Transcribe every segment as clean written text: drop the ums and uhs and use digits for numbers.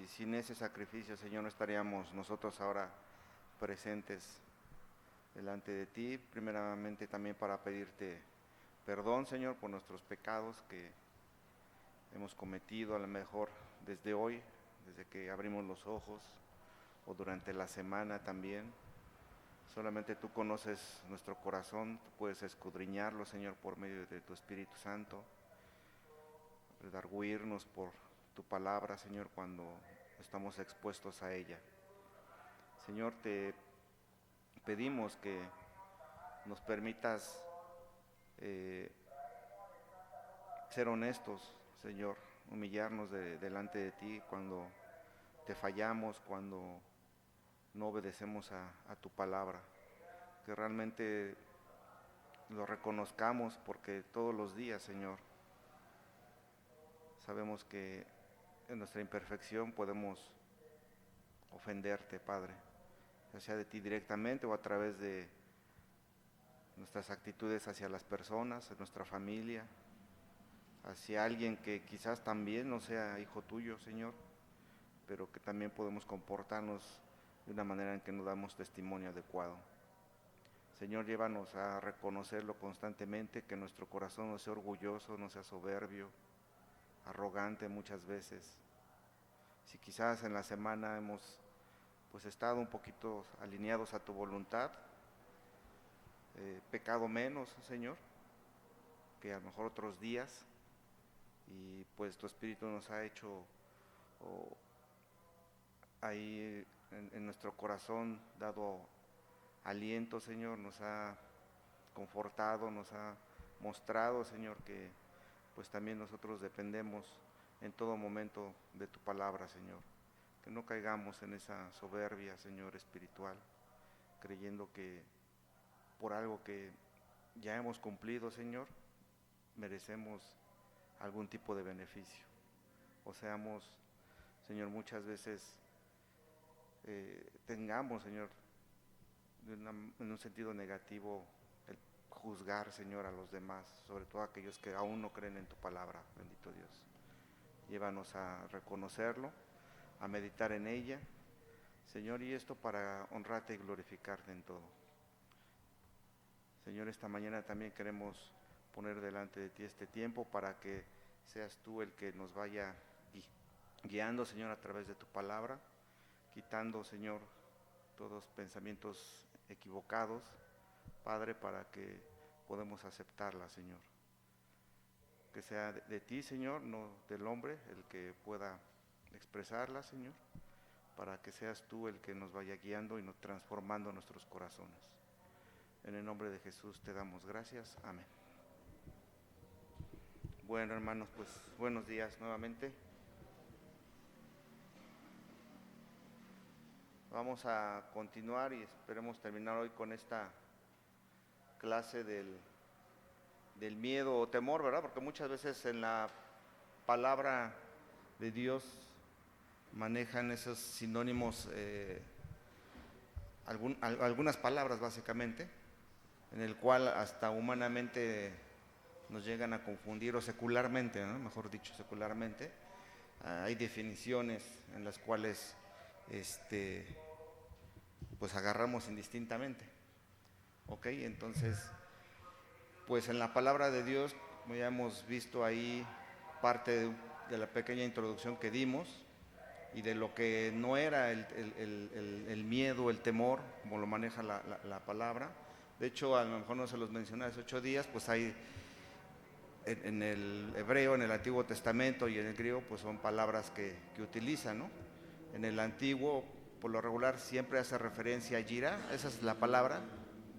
y sin ese sacrificio, Señor, no estaríamos nosotros ahora presentes delante de ti, primeramente también para pedirte perdón, Señor, por nuestros pecados que hemos cometido a lo mejor desde hoy, desde que abrimos los ojos, o durante la semana también. Solamente tú conoces nuestro corazón, tú puedes escudriñarlo, Señor, por medio de tu Espíritu Santo, redarguirnos por tu palabra, Señor, cuando estamos expuestos a ella. Señor, te pedimos que nos permitas ser honestos, Señor, humillarnos delante de ti cuando te fallamos, cuando no obedecemos a tu palabra, que realmente lo reconozcamos porque todos los días, Señor, sabemos que en nuestra imperfección podemos ofenderte, Padre, ya sea de ti directamente o a través de nuestras actitudes hacia las personas, en nuestra familia, hacia alguien que quizás también no sea hijo tuyo, Señor, pero que también podemos comportarnos de una manera en que no damos testimonio adecuado. Señor, llévanos a reconocerlo constantemente, que nuestro corazón no sea orgulloso, no sea soberbio, arrogante muchas veces. Si quizás en la semana hemos estado un poquito alineados a tu voluntad, pecado menos, Señor, que a lo mejor otros días, y pues tu Espíritu nos ha hecho ahí en nuestro corazón dado aliento, Señor, nos ha confortado, nos ha mostrado, Señor, que pues también nosotros dependemos en todo momento de tu palabra, Señor. Que no caigamos en esa soberbia, Señor, espiritual, creyendo que por algo que ya hemos cumplido, Señor, merecemos algún tipo de beneficio. O seamos, Señor, muchas veces tengamos, Señor, en un sentido negativo, el juzgar, Señor, a los demás, sobre todo aquellos que aún no creen en tu palabra, bendito Dios. Llévanos a reconocerlo, a meditar en ella, Señor, y esto para honrarte y glorificarte en todo. Señor, esta mañana también queremos poner delante de ti este tiempo para que seas tú el que nos vaya guiando, Señor, a través de tu palabra, quitando, Señor, todos pensamientos equivocados, Padre, para que podamos aceptarla, Señor. Que sea de ti, Señor, no del hombre, el que pueda expresarla, Señor, para que seas tú el que nos vaya guiando y nos transformando nuestros corazones. En el nombre de Jesús te damos gracias. Amén. Bueno, hermanos, pues buenos días nuevamente. Vamos a continuar y esperemos terminar hoy con esta clase del miedo o temor, ¿verdad? Porque muchas veces en la palabra de Dios manejan esos sinónimos, algunas palabras básicamente, en el cual hasta humanamente nos llegan a confundir, o secularmente, ¿no? Mejor dicho, secularmente, hay definiciones en las cuales pues agarramos indistintamente. Ok, entonces, pues en la palabra de Dios, como ya hemos visto ahí parte de la pequeña introducción que dimos, y de lo que no era el miedo, el temor, como lo maneja la palabra. De hecho, a lo mejor no se los mencioné hace 8 días, pues hay en el hebreo, en el Antiguo Testamento y en el griego, pues son palabras que utilizan, ¿no? En el antiguo, por lo regular, siempre hace referencia a Yira, esa es la palabra,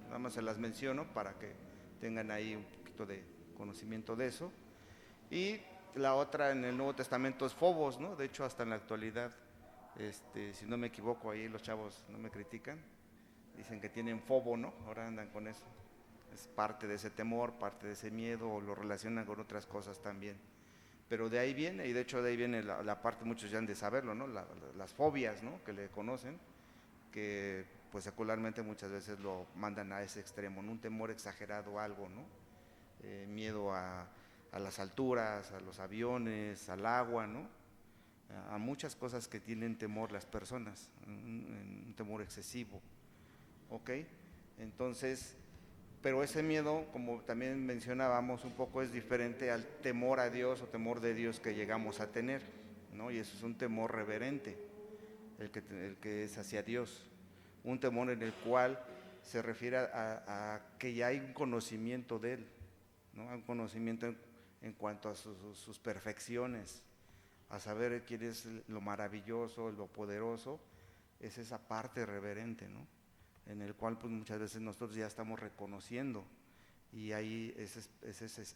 nada más se las menciono para que tengan ahí un poquito de conocimiento de eso. Y la otra en el Nuevo Testamento es Fobos, ¿no? De hecho, hasta en la actualidad, si no me equivoco, ahí los chavos no me critican, dicen que tienen fobo, ¿no? Ahora andan con eso. Es parte de ese temor, parte de ese miedo, o lo relacionan con otras cosas también. Pero de ahí viene, y de hecho de ahí viene la parte, muchos ya han de saberlo, ¿no? Las fobias, ¿no? Que le conocen, que pues secularmente muchas veces lo mandan a ese extremo, ¿no? Un temor exagerado a algo, ¿no? Miedo a las alturas, a los aviones, al agua, ¿no? a muchas cosas que tienen temor las personas, un temor excesivo, ¿ok? Entonces, pero ese miedo, como también mencionábamos un poco, es diferente al temor a Dios o temor de Dios que llegamos a tener, ¿no? Y eso es un temor reverente, el que es hacia Dios, un temor en el cual se refiere a que ya hay un conocimiento de Él, ¿no? Un conocimiento en cuanto a sus perfecciones, a saber quién es lo maravilloso, lo poderoso, es esa parte reverente, ¿no? En el cual pues muchas veces nosotros ya estamos reconociendo, y ahí es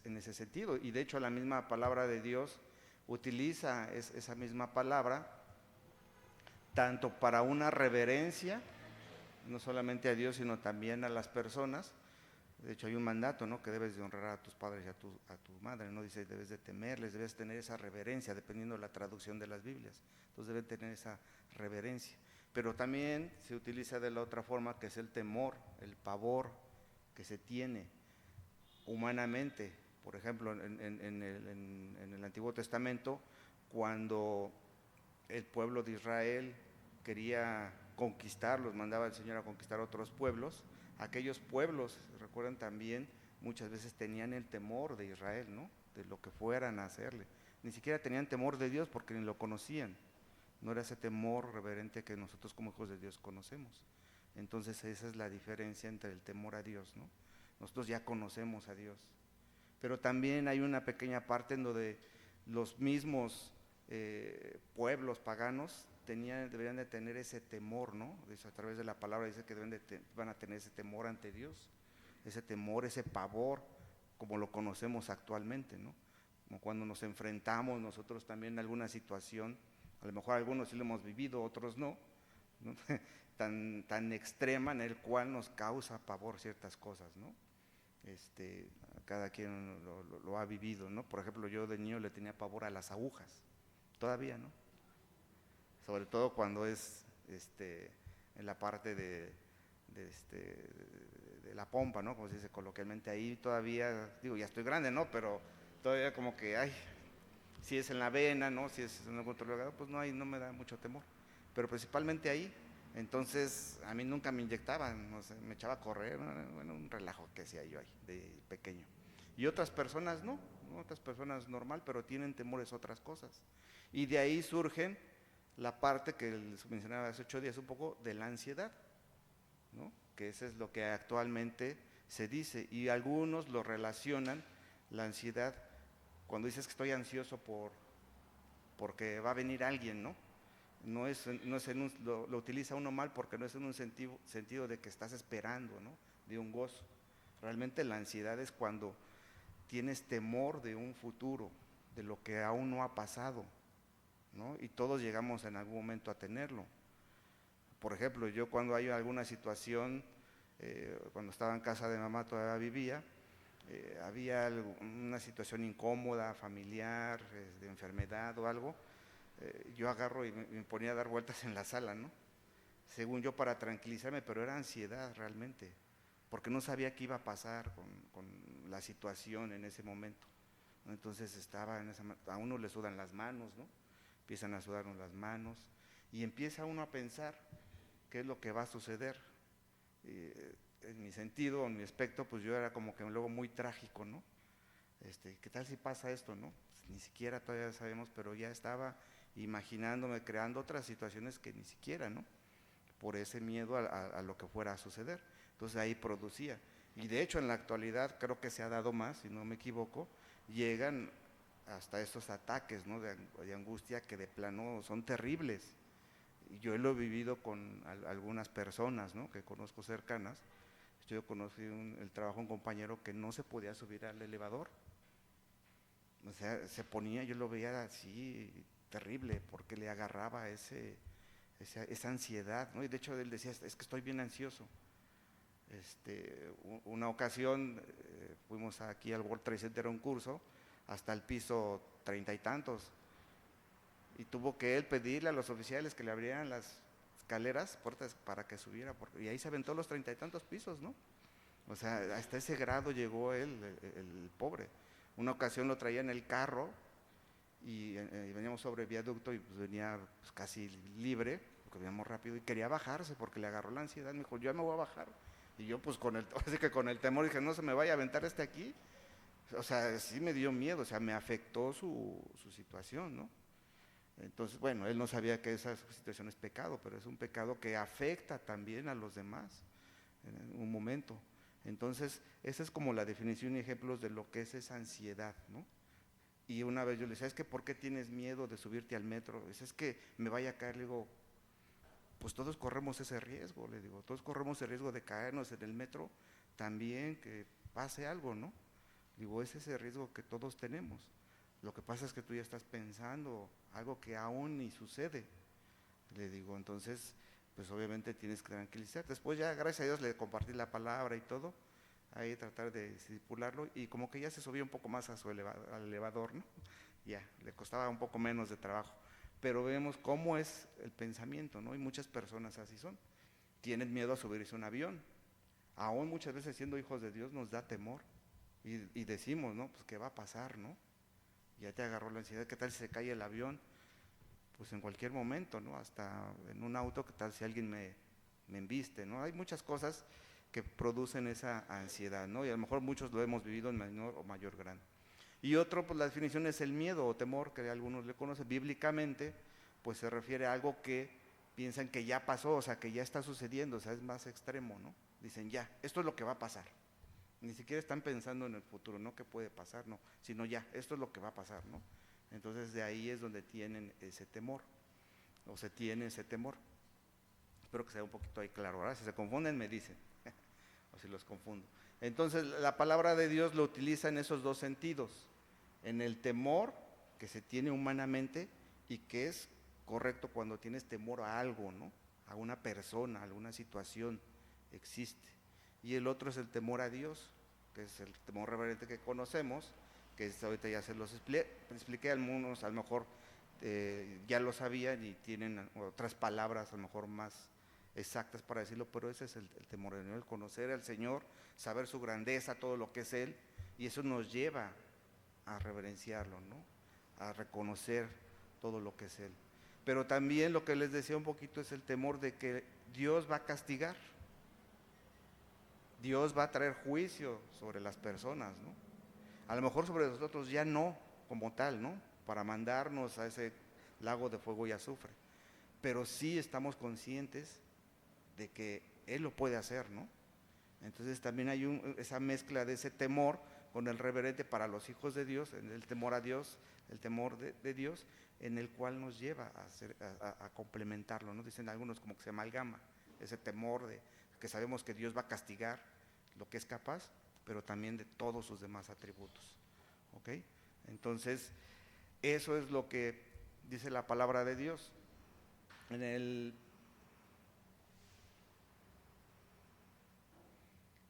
en ese sentido. Y de hecho la misma palabra de Dios utiliza esa misma palabra tanto para una reverencia, no solamente a Dios, sino también a las personas. De hecho hay un mandato, ¿no? Que debes de honrar a tus padres y a tu madre, ¿no? Dice, debes de temerles, debes tener esa reverencia, dependiendo de la traducción de las Biblias. Entonces deben tener esa reverencia. Pero también se utiliza de la otra forma, que es el temor, el pavor que se tiene humanamente. Por ejemplo, en el Antiguo Testamento, cuando el pueblo de Israel quería conquistarlos, mandaba el Señor a conquistar otros pueblos, aquellos pueblos, recuerdan también, muchas veces tenían el temor de Israel, ¿no? De lo que fueran a hacerle. Ni siquiera tenían temor de Dios porque ni lo conocían. No era ese temor reverente que nosotros como hijos de Dios conocemos. Entonces esa es la diferencia entre el temor a Dios, ¿no? Nosotros ya conocemos a Dios. Pero también hay una pequeña parte en donde los mismos pueblos paganos deberían de tener ese temor, ¿no? A través de la palabra dice que van a tener ese temor ante Dios, ese temor, ese pavor, como lo conocemos actualmente, ¿no? Como cuando nos enfrentamos nosotros también a alguna situación, a lo mejor algunos sí lo hemos vivido, otros no, ¿no? tan extrema, en el cual nos causa pavor ciertas cosas, ¿no? Cada quien lo ha vivido, ¿no? Por ejemplo, yo de niño le tenía pavor a las agujas, todavía, ¿no? Sobre todo cuando es en la parte de la pompa, ¿no? Como se dice coloquialmente, ahí todavía, digo, ya estoy grande, ¿no? Pero todavía como que, ay, si es en la vena, ¿no? Si es en algún otro lugar, pues no me da mucho temor. Pero principalmente ahí, entonces a mí nunca me inyectaban, no sé, me echaba a correr, bueno, un relajo que hacía yo ahí, de pequeño. Y otras personas no, otras personas normal, pero tienen temores a otras cosas. Y de ahí surgen la parte que les mencionaba hace 8 días un poco de la ansiedad, ¿no? Que eso es lo que actualmente se dice, y algunos lo relacionan, la ansiedad, cuando dices que estoy ansioso porque va a venir alguien, ¿no? No es lo utiliza uno mal, porque no es en un sentido de que estás esperando, ¿no? De un gozo. Realmente la ansiedad es cuando tienes temor de un futuro, de lo que aún no ha pasado, ¿no? Y todos llegamos en algún momento a tenerlo. Por ejemplo, yo cuando hay alguna situación, cuando estaba en casa de mamá todavía vivía, había una situación incómoda, familiar, de enfermedad o algo, yo agarro y me ponía a dar vueltas en la sala, ¿no? Según yo, para tranquilizarme, pero era ansiedad realmente, porque no sabía qué iba a pasar con la situación en ese momento. Entonces a uno le sudan las manos, ¿no? Empiezan a sudarnos las manos y empieza uno a pensar qué es lo que va a suceder. En mi sentido, en mi aspecto, pues yo era como que luego muy trágico, ¿no? ¿Qué tal si pasa esto, no? Pues ni siquiera todavía sabemos, pero ya estaba imaginándome, creando otras situaciones que ni siquiera, ¿no? Por ese miedo a lo que fuera a suceder. Entonces ahí producía. Y de hecho en la actualidad creo que se ha dado más, si no me equivoco, llegan hasta estos ataques, ¿no? de angustia, que de plano son terribles. Yo lo he vivido con algunas personas, ¿no? Que conozco cercanas. Yo conocí el trabajo de un compañero que no se podía subir al elevador. O sea, se ponía, yo lo veía así terrible, porque le agarraba esa ansiedad, ¿no? Y de hecho él decía, es que estoy bien ansioso. Una ocasión fuimos aquí al World Trade Center a un curso, hasta el piso 30 y tantos, y tuvo que él pedirle a los oficiales que le abrieran las escaleras, puertas, para que subiera, y ahí se aventó los 30 y tantos pisos, ¿no? O sea, hasta ese grado llegó él, el pobre. Una ocasión lo traía en el carro y veníamos sobre viaducto y pues venía pues, casi libre, porque veníamos rápido y quería bajarse porque le agarró la ansiedad, me dijo, yo me voy a bajar. Y yo pues así que con el temor dije, no se me vaya a aventar aquí. O sea, sí me dio miedo, o sea, me afectó su situación, ¿no? Entonces, bueno, él no sabía que esa situación es pecado, pero es un pecado que afecta también a los demás en un momento. Entonces, esa es como la definición y ejemplos de lo que es esa ansiedad, ¿no? Y una vez yo le decía, es que ¿por qué tienes miedo de subirte al metro? Dice, es que me vaya a caer. Le digo, pues todos corremos ese riesgo, le digo, todos corremos el riesgo de caernos en el metro, también que pase algo, ¿no? Digo, es ese riesgo que todos tenemos. Lo que pasa es que tú ya estás pensando algo que aún ni sucede. Le digo, entonces, pues obviamente tienes que tranquilizar. Después ya, gracias a Dios, le compartí la palabra y todo, ahí tratar de discipularlo, y como que ya se subió un poco más a su al elevador, ¿no? Ya, le costaba un poco menos de trabajo. Pero vemos cómo es el pensamiento, ¿no? Y muchas personas así son. Tienen miedo a subirse a un avión. Aún muchas veces siendo hijos de Dios nos da temor. Y decimos, ¿no? Pues qué va a pasar, ¿no? Ya te agarró la ansiedad, ¿qué tal si se cae el avión? Pues en cualquier momento, ¿no? Hasta en un auto, ¿qué tal si alguien me embiste, ¿no? Hay muchas cosas que producen esa ansiedad, ¿no? Y a lo mejor muchos lo hemos vivido en menor o mayor grado. Y otro, pues la definición es el miedo o temor, que algunos le conocen bíblicamente, pues se refiere a algo que piensan que ya pasó, o sea, que ya está sucediendo, o sea, es más extremo, ¿no? Dicen, ya, esto es lo que va a pasar. Ni siquiera están pensando en el futuro, no qué puede pasar, no, sino ya, esto es lo que va a pasar, ¿no? Entonces de ahí es donde tienen ese temor, o se tiene ese temor. Espero que sea un poquito ahí claro, ¿verdad? Si se confunden me dicen, o si los confundo. Entonces la palabra de Dios lo utiliza en esos dos sentidos, en el temor que se tiene humanamente y que es correcto cuando tienes temor a algo, ¿no? A una persona, a alguna situación existe. Y el otro es el temor a Dios, que es el temor reverente que conocemos, que ahorita ya se los expliqué, algunos a lo mejor ya lo sabían y tienen otras palabras a lo mejor más exactas para decirlo, pero ese es el temor de Dios, el conocer al Señor, saber su grandeza, todo lo que es Él, y eso nos lleva a reverenciarlo, ¿no? A reconocer todo lo que es Él. Pero también lo que les decía un poquito es el temor de que Dios va a castigar. Dios va a traer juicio sobre las personas, ¿no? A lo mejor sobre nosotros ya no, como tal, ¿no? Para mandarnos a ese lago de fuego y azufre. Pero sí estamos conscientes de que Él lo puede hacer, ¿no? Entonces también hay esa mezcla de ese temor con el reverente para los hijos de Dios, el temor a Dios, el temor de Dios, en el cual nos lleva a complementarlo, ¿no? Dicen algunos como que se amalgama ese temor de que sabemos que Dios va a castigar lo que es capaz, pero también de todos sus demás atributos, ¿ok? Entonces, eso es lo que dice la palabra de Dios. En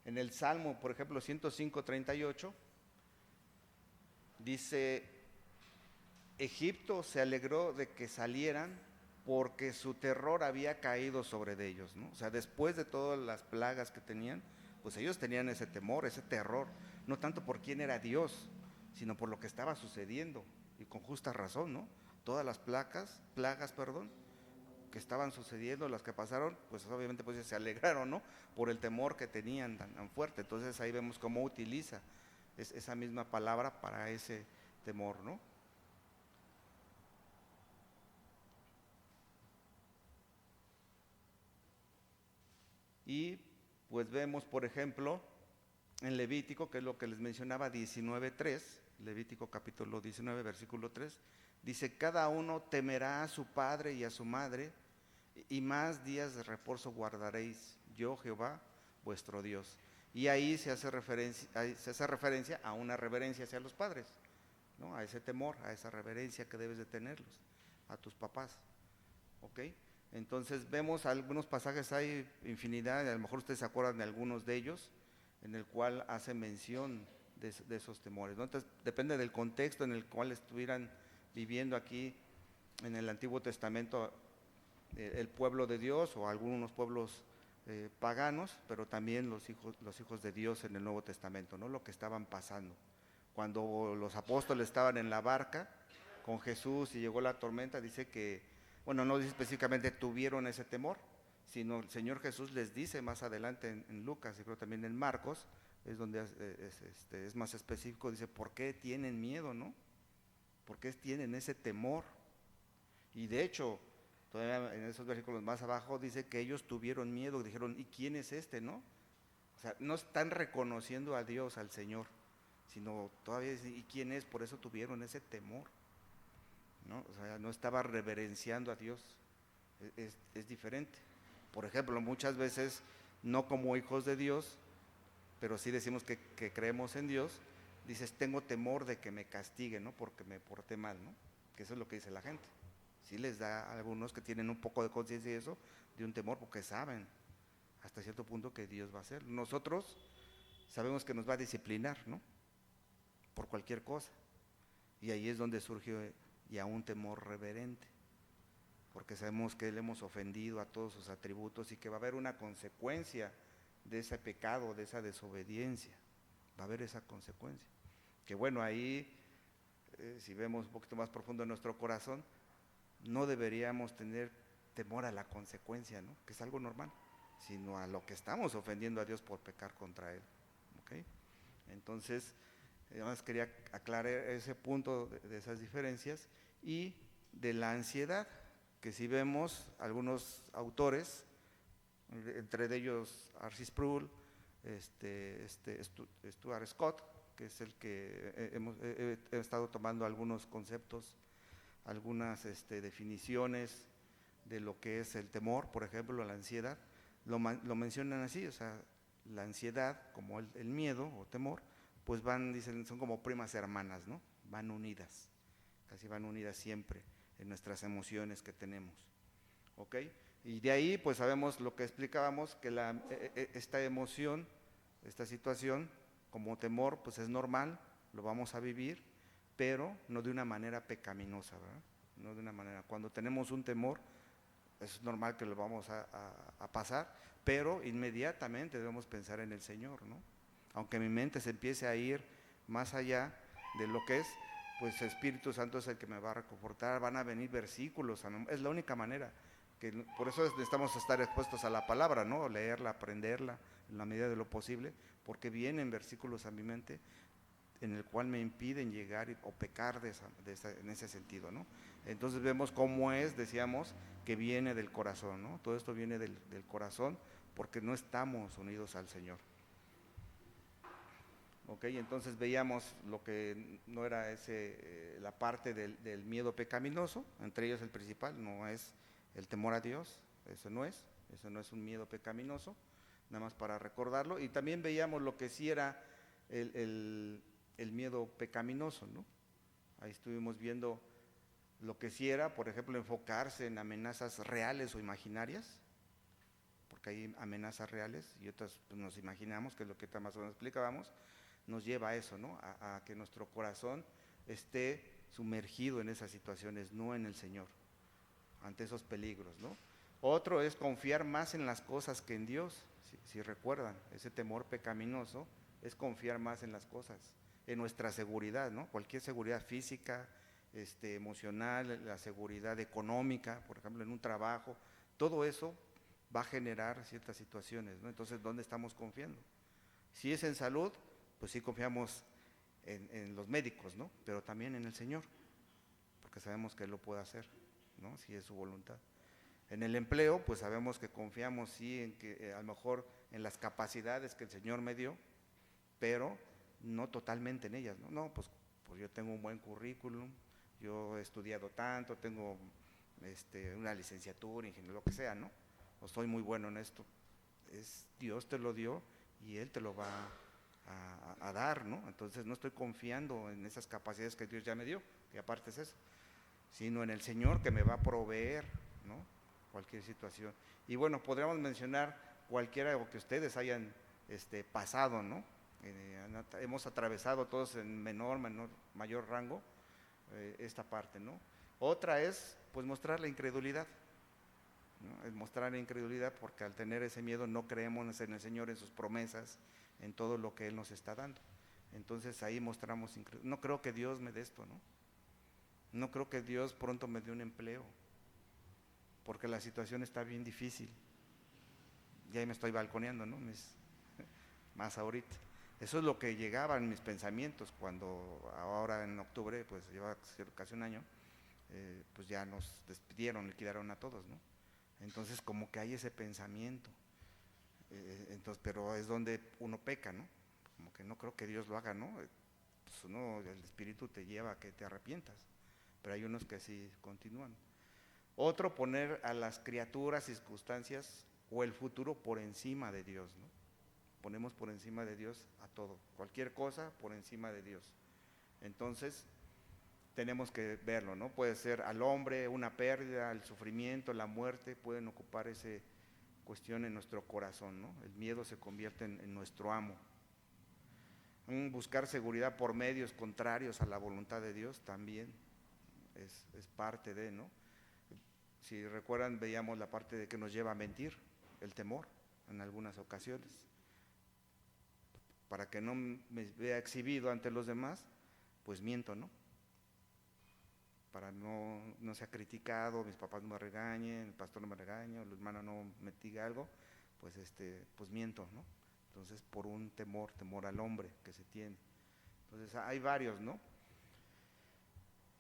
el Salmo, por ejemplo, 105:38, dice, Egipto se alegró de que salieran porque su terror había caído sobre ellos, ¿no? O sea, después de todas las plagas que tenían, pues ellos tenían ese temor, ese terror, no tanto por quién era Dios, sino por lo que estaba sucediendo, y con justa razón, ¿no? Todas las plagas, que estaban sucediendo, las que pasaron, pues obviamente pues se alegraron, ¿no? Por el temor que tenían tan fuerte. Entonces ahí vemos cómo utiliza esa misma palabra para ese temor, ¿no? Y pues vemos, por ejemplo, en Levítico, que es lo que les mencionaba, 19:3, Levítico capítulo 19, versículo 3, dice, cada uno temerá a su padre y a su madre, y más días de reposo guardaréis, yo Jehová, vuestro Dios. Y ahí se hace referencia a una reverencia hacia los padres, ¿no? A ese temor, a esa reverencia que debes de tenerlos, a tus papás, ¿ok? Entonces vemos algunos pasajes, hay infinidad, a lo mejor ustedes se acuerdan de algunos de ellos, en el cual hace mención de esos temores, ¿no? Entonces depende del contexto en el cual estuvieran viviendo aquí en el Antiguo Testamento el pueblo de Dios o algunos pueblos paganos, pero también los hijos de Dios en el Nuevo Testamento, ¿no? Lo que estaban pasando. Cuando los apóstoles estaban en la barca con Jesús y llegó la tormenta, dice que, bueno, no dice específicamente tuvieron ese temor, sino el Señor Jesús les dice más adelante en Lucas y creo también en Marcos, es donde es más específico, dice, ¿por qué tienen miedo, no? ¿Por qué tienen ese temor? Y de hecho, todavía en esos versículos más abajo dice que ellos tuvieron miedo, dijeron, ¿y quién es este, no? O sea, no están reconociendo a Dios, al Señor, sino todavía dicen, ¿y quién es? Por eso tuvieron ese temor, ¿no? O sea, no estaba reverenciando a Dios, es diferente. Por ejemplo, muchas veces, no como hijos de Dios, pero sí decimos que creemos en Dios, dices, tengo temor de que me castigue, ¿no? Porque me porté mal, ¿no? Que eso es lo que dice la gente. Sí les da a algunos que tienen un poco de conciencia de eso, de un temor, porque saben hasta cierto punto que Dios va a hacer. Nosotros sabemos que nos va a disciplinar, ¿no? Por cualquier cosa. Y ahí es donde surge ya un temor reverente, porque sabemos que le hemos ofendido a todos sus atributos y que va a haber una consecuencia de ese pecado, de esa desobediencia. Va a haber esa consecuencia. Que bueno, ahí, si vemos un poquito más profundo en nuestro corazón, no deberíamos tener temor a la consecuencia, ¿no? Que es algo normal, sino a lo que estamos ofendiendo a Dios por pecar contra Él. ¿Okay? Entonces, además quería aclarar ese punto de esas diferencias y de la ansiedad, que si vemos algunos autores, entre ellos Arcis Sproul, Stuart Scott, que es el que he estado tomando algunos conceptos, algunas definiciones de lo que es el temor, por ejemplo, la ansiedad, lo mencionan así, o sea, la ansiedad, como el miedo o temor, pues dicen, son como primas hermanas, ¿no? Van unidas, casi van unidas siempre en nuestras emociones que tenemos, ¿ok? Y de ahí, pues sabemos lo que explicábamos, que esta emoción, esta situación, como temor, pues es normal, lo vamos a vivir, pero no de una manera pecaminosa, ¿verdad? No de una manera, cuando tenemos un temor, es normal que lo vamos a pasar, pero inmediatamente debemos pensar en el Señor, ¿no? Aunque mi mente se empiece a ir más allá de lo que es, pues el Espíritu Santo es el que me va a reconfortar, van a venir versículos, es la única manera, por eso necesitamos estar expuestos a la palabra, ¿no? Leerla, aprenderla en la medida de lo posible, porque vienen versículos a mi mente en el cual me impiden llegar o pecar en ese sentido, ¿no? Entonces vemos cómo decíamos, que viene del corazón, ¿no? Todo esto viene del corazón porque no estamos unidos al Señor. Ok, entonces veíamos lo que no era la parte del miedo pecaminoso, entre ellos el principal, no es el temor a Dios, eso no es un miedo pecaminoso, nada más para recordarlo, y también veíamos lo que sí era el miedo pecaminoso, ¿no? Ahí estuvimos viendo lo que sí era, por ejemplo, enfocarse en amenazas reales o imaginarias, porque hay amenazas reales y otras pues, nos imaginamos, que es lo que más o menos explicábamos, nos lleva a eso, ¿no? A que nuestro corazón esté sumergido en esas situaciones, no en el Señor, ante esos peligros, ¿no? Otro es confiar más en las cosas que en Dios, si recuerdan, ese temor pecaminoso es confiar más en las cosas, en nuestra seguridad, ¿no? Cualquier seguridad física, emocional, la seguridad económica, por ejemplo, en un trabajo, todo eso va a generar ciertas situaciones, ¿no? Entonces, ¿dónde estamos confiando? Si es en salud, pues sí confiamos en los médicos, ¿no? Pero también en el Señor, porque sabemos que Él lo puede hacer, ¿no? Si es su voluntad. En el empleo, pues sabemos que confiamos sí en que a lo mejor en las capacidades que el Señor me dio, pero no totalmente en ellas, ¿no? No, pues yo tengo un buen currículum, yo he estudiado tanto, tengo una licenciatura, ingeniería, lo que sea, ¿no? O soy muy bueno en esto. Dios te lo dio y Él te lo va a dar, ¿no? Entonces no estoy confiando en esas capacidades que Dios ya me dio, que aparte es eso, sino en el Señor que me va a proveer, ¿no? Cualquier situación. Y bueno, podríamos mencionar cualquiera que ustedes hayan pasado, ¿no? Hemos atravesado todos en mayor rango esta parte, ¿no? Otra es, pues, mostrar la incredulidad, ¿no? Es mostrar la incredulidad porque al tener ese miedo no creemos en el Señor, en sus promesas, en todo lo que Él nos está dando. Entonces ahí mostramos incredulidad. No creo que Dios me dé esto, ¿no? No creo que Dios pronto me dé un empleo, porque la situación está bien difícil. Y ahí me estoy balconeando, ¿no? Más ahorita. Eso es lo que llegaba en mis pensamientos cuando ahora en octubre, pues lleva casi un año, pues ya nos despidieron, liquidaron a todos, ¿no? Entonces como que hay ese pensamiento, entonces, pero es donde uno peca, ¿no? Como que no creo que Dios lo haga, ¿no? Pues el Espíritu te lleva a que te arrepientas, pero hay unos que sí continúan. Otro, poner a las criaturas, circunstancias o el futuro por encima de Dios, ¿no? Ponemos por encima de Dios a todo, cualquier cosa por encima de Dios. Entonces, tenemos que verlo, ¿no? Puede ser al hombre, una pérdida, el sufrimiento, la muerte, pueden ocupar esa cuestión en nuestro corazón, ¿no? El miedo se convierte en nuestro amo. Buscar seguridad por medios contrarios a la voluntad de Dios también es parte de, ¿no? Si recuerdan, veíamos la parte de que nos lleva a mentir, el temor, en algunas ocasiones. Para que no me vea exhibido ante los demás, pues miento, ¿no? Para no sea criticado, mis papás no me regañen, el pastor no me regañe, el hermano no me diga algo, pues pues miento, ¿no? Entonces, por un temor al hombre que se tiene. Entonces, hay varios, ¿no?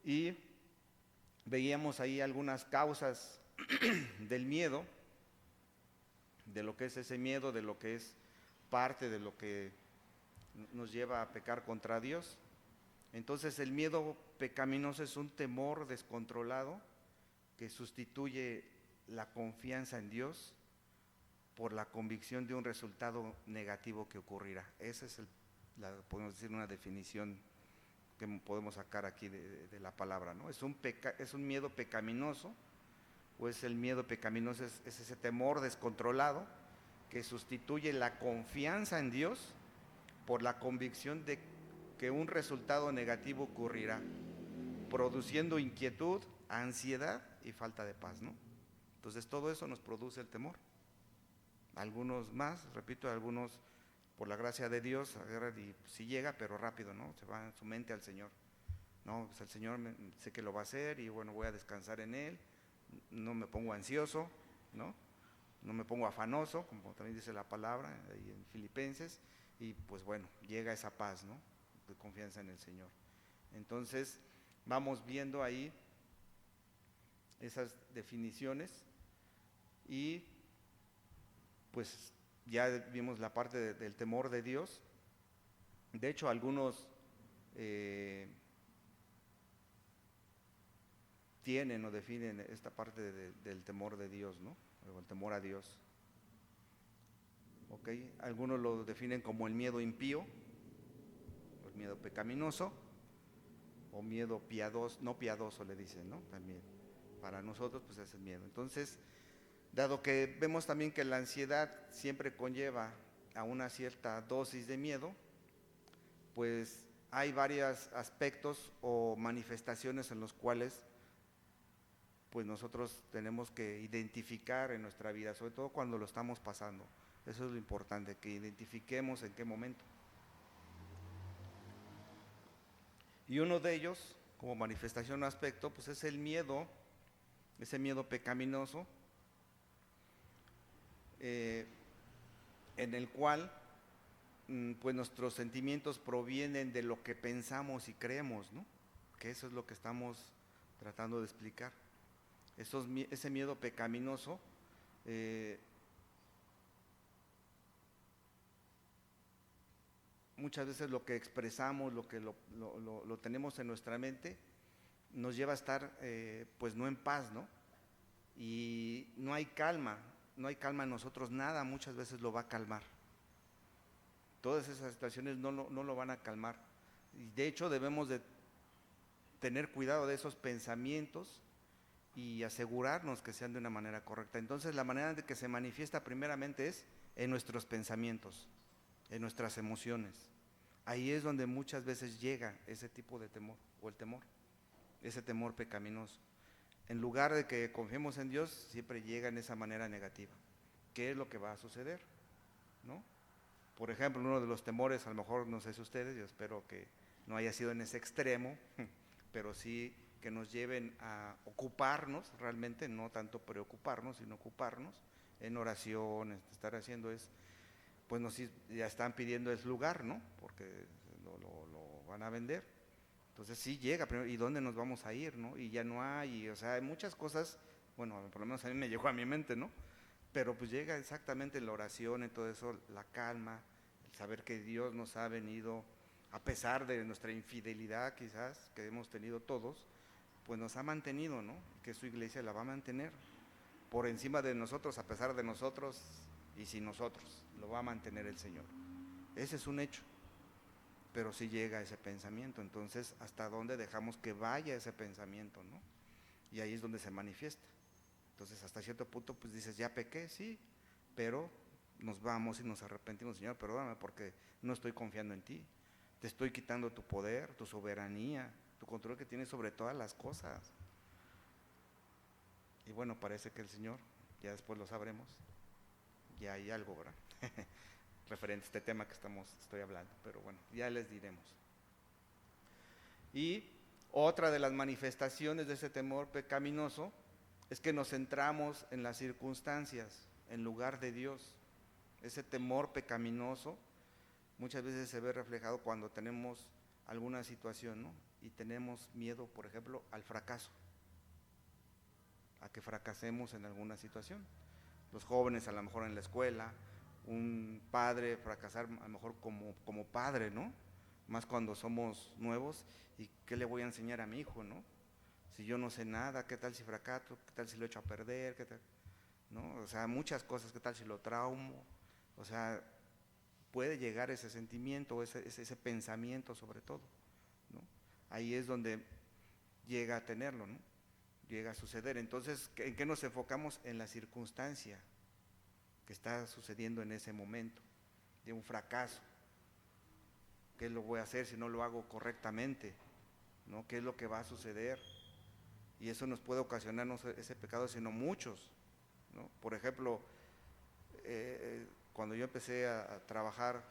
Y veíamos ahí algunas causas del miedo, de lo que es ese miedo, de lo que es parte de lo que nos lleva a pecar contra Dios. Entonces el miedo pecaminoso es un temor descontrolado que sustituye la confianza en Dios por la convicción de un resultado negativo que ocurrirá. Esa es, podemos decir, una definición que podemos sacar aquí de la palabra, ¿no? Es un miedo pecaminoso, o es el miedo pecaminoso, es ese temor descontrolado que sustituye la confianza en Dios por la convicción de que un resultado negativo ocurrirá, produciendo inquietud, ansiedad y falta de paz, ¿no? Entonces todo eso nos produce el temor. Algunos más, repito, algunos por la gracia de Dios agarran y sí llega, pero rápido, ¿no? Se va en su mente al Señor. No, pues el Señor sé que lo va a hacer y bueno, voy a descansar en Él, no me pongo ansioso, ¿no? No me pongo afanoso, como también dice la palabra ahí en Filipenses, y pues bueno, llega esa paz, ¿no? De confianza en el Señor. Entonces, vamos viendo ahí esas definiciones y pues ya vimos la parte del temor de Dios. De hecho, algunos tienen o definen esta parte del temor de Dios, ¿no? O el temor a Dios. ¿Ok? Algunos lo definen como el miedo impío, el miedo pecaminoso, o miedo piadoso, no piadoso le dicen, ¿no? También. Para nosotros, pues es el miedo. Entonces, dado que vemos también que la ansiedad siempre conlleva a una cierta dosis de miedo, pues hay varios aspectos o manifestaciones en los cuales pues nosotros tenemos que identificar en nuestra vida, sobre todo cuando lo estamos pasando. Eso es lo importante, que identifiquemos en qué momento. Y uno de ellos, como manifestación o aspecto, pues es el miedo, ese miedo pecaminoso, en el cual pues nuestros sentimientos provienen de lo que pensamos y creemos, ¿no? Que eso es lo que estamos tratando de explicar. Ese miedo pecaminoso muchas veces lo que expresamos, lo que lo tenemos en nuestra mente, nos lleva a estar pues no en paz, ¿no? Y no hay calma en nosotros, nada muchas veces lo va a calmar. Todas esas situaciones no lo van a calmar. Y de hecho debemos de tener cuidado de esos pensamientos y asegurarnos que sean de una manera correcta. Entonces la manera de que se manifiesta primeramente es en nuestros pensamientos, en nuestras emociones. Ahí es donde muchas veces llega ese tipo de temor, o el temor, ese temor pecaminoso. En lugar de que confiemos en Dios, siempre llega en esa manera negativa. ¿Qué es lo que va a suceder? ¿No? Por ejemplo, uno de los temores, a lo mejor no sé si ustedes, yo espero que no haya sido en ese extremo, pero sí que nos lleven a ocuparnos realmente, no tanto preocuparnos, sino ocuparnos en oración, estar haciendo pues ya están pidiendo el lugar, ¿no? Porque lo van a vender. Entonces sí llega, primero, ¿y dónde nos vamos a ir, no? Y ya no hay, o sea, hay muchas cosas, bueno, por lo menos a mí me llegó a mi mente, ¿no? Pero pues llega exactamente en la oración, en todo eso, la calma, el saber que Dios nos ha venido, a pesar de nuestra infidelidad quizás, que hemos tenido todos, pues nos ha mantenido, ¿no? Que su iglesia la va a mantener por encima de nosotros, a pesar de nosotros y sin nosotros, lo va a mantener el Señor. Ese es un hecho, pero sí llega ese pensamiento, entonces, ¿hasta dónde dejamos que vaya ese pensamiento, no? Y ahí es donde se manifiesta. Entonces, hasta cierto punto, pues dices, ya pequé, sí, pero nos vamos y nos arrepentimos, Señor, perdóname porque no estoy confiando en ti. Te estoy quitando tu poder, tu soberanía, tu control que tienes sobre todas las cosas. Y bueno, parece que el Señor, ya después lo sabremos, ya hay algo, ¿verdad? Referente a este tema que estoy hablando, pero bueno, ya les diremos. Y otra de las manifestaciones de ese temor pecaminoso es que nos centramos en las circunstancias en lugar de Dios. Ese temor pecaminoso muchas veces se ve reflejado cuando tenemos alguna situación, ¿no? Y tenemos miedo, por ejemplo, al fracaso, a que fracasemos en alguna situación. Los jóvenes a lo mejor en la escuela, un padre fracasar a lo mejor como padre, ¿no? Más cuando somos nuevos, ¿y qué le voy a enseñar a mi hijo, no? Si yo no sé nada, ¿qué tal si fracaso? ¿Qué tal si lo echo a perder? ¿Qué tal? ¿No? O sea, muchas cosas, ¿qué tal si lo traumo? O sea, puede llegar ese sentimiento, ese pensamiento sobre todo, ¿no? Ahí es donde llega a tenerlo, ¿no? Llega a suceder. Entonces, ¿en qué nos enfocamos? En la circunstancia que está sucediendo en ese momento, de un fracaso. ¿Qué lo voy a hacer si no lo hago correctamente? ¿No? ¿Qué es lo que va a suceder? Y eso nos puede ocasionar no ese pecado, sino muchos, ¿no? Por ejemplo, cuando yo empecé a trabajar,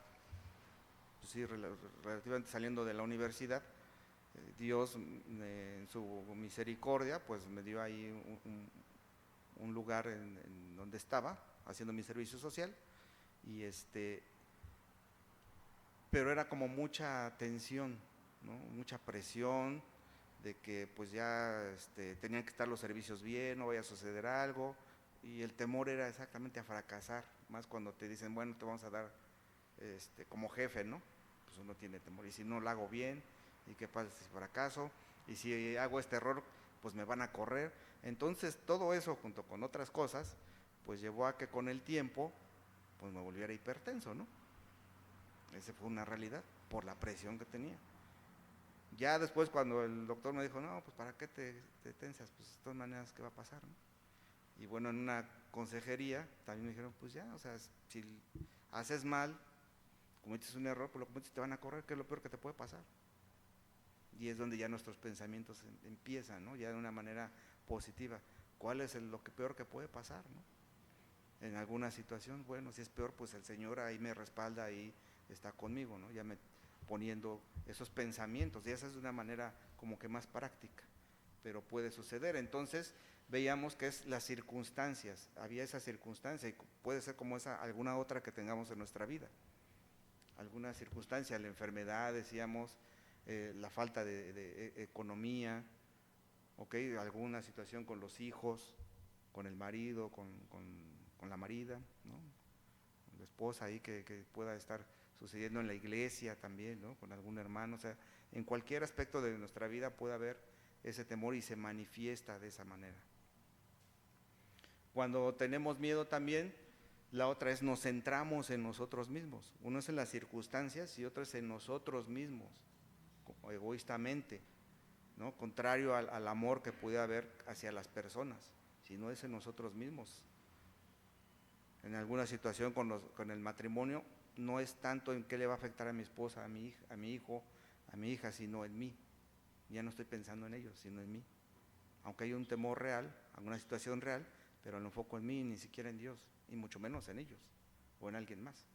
pues sí, relativamente saliendo de la universidad, Dios en su misericordia pues me dio ahí un lugar en donde estaba haciendo mi servicio social, y pero era como mucha tensión, ¿no? Mucha presión de que pues ya tenían que estar los servicios bien, no vaya a suceder algo, y el temor era exactamente a fracasar, más cuando te dicen, bueno, te vamos a dar como jefe, ¿no? Pues uno tiene temor, y si no lo hago bien, y qué pasa si fracaso, y si hago este error, pues me van a correr. Entonces todo eso junto con otras cosas, pues llevó a que con el tiempo, pues me volviera hipertenso, ¿no? Esa fue una realidad, por la presión que tenía. Ya después cuando el doctor me dijo, no, pues ¿para qué te tensas? Pues de todas maneras, ¿qué va a pasar, no? Y bueno, en una consejería también me dijeron, pues ya, o sea, si haces mal, cometes un error, pues lo cometes, te van a correr, que es lo peor que te puede pasar. Y es donde ya nuestros pensamientos empiezan, ¿no? Ya de una manera positiva. ¿Cuál es lo que peor que puede pasar, no? En alguna situación, bueno, si es peor, pues el Señor ahí me respalda, ahí está conmigo, ¿no? Ya me poniendo esos pensamientos, y esa es de una manera como que más práctica, pero puede suceder. Entonces veíamos que es las circunstancias, había esa circunstancia, y puede ser como esa alguna otra que tengamos en nuestra vida, alguna circunstancia, la enfermedad, decíamos, la falta de economía, ¿okay? Alguna situación con los hijos, con el marido, con la marida, ¿no? La esposa ahí que pueda estar sucediendo en la iglesia también, ¿no? Con algún hermano, o sea, en cualquier aspecto de nuestra vida puede haber ese temor y se manifiesta de esa manera. Cuando tenemos miedo también, la otra es nos centramos en nosotros mismos. Uno es en las circunstancias y otro es en nosotros mismos, egoístamente, ¿no? Contrario al amor que puede haber hacia las personas, sino es en nosotros mismos. En alguna situación con el matrimonio, no es tanto en qué le va a afectar a mi esposa, a mi hijo, a mi hija, sino en mí. Ya no estoy pensando en ellos, sino en mí. Aunque hay un temor real, alguna situación real, pero lo enfoco en mí, ni siquiera en Dios, y mucho menos en ellos, o en alguien más.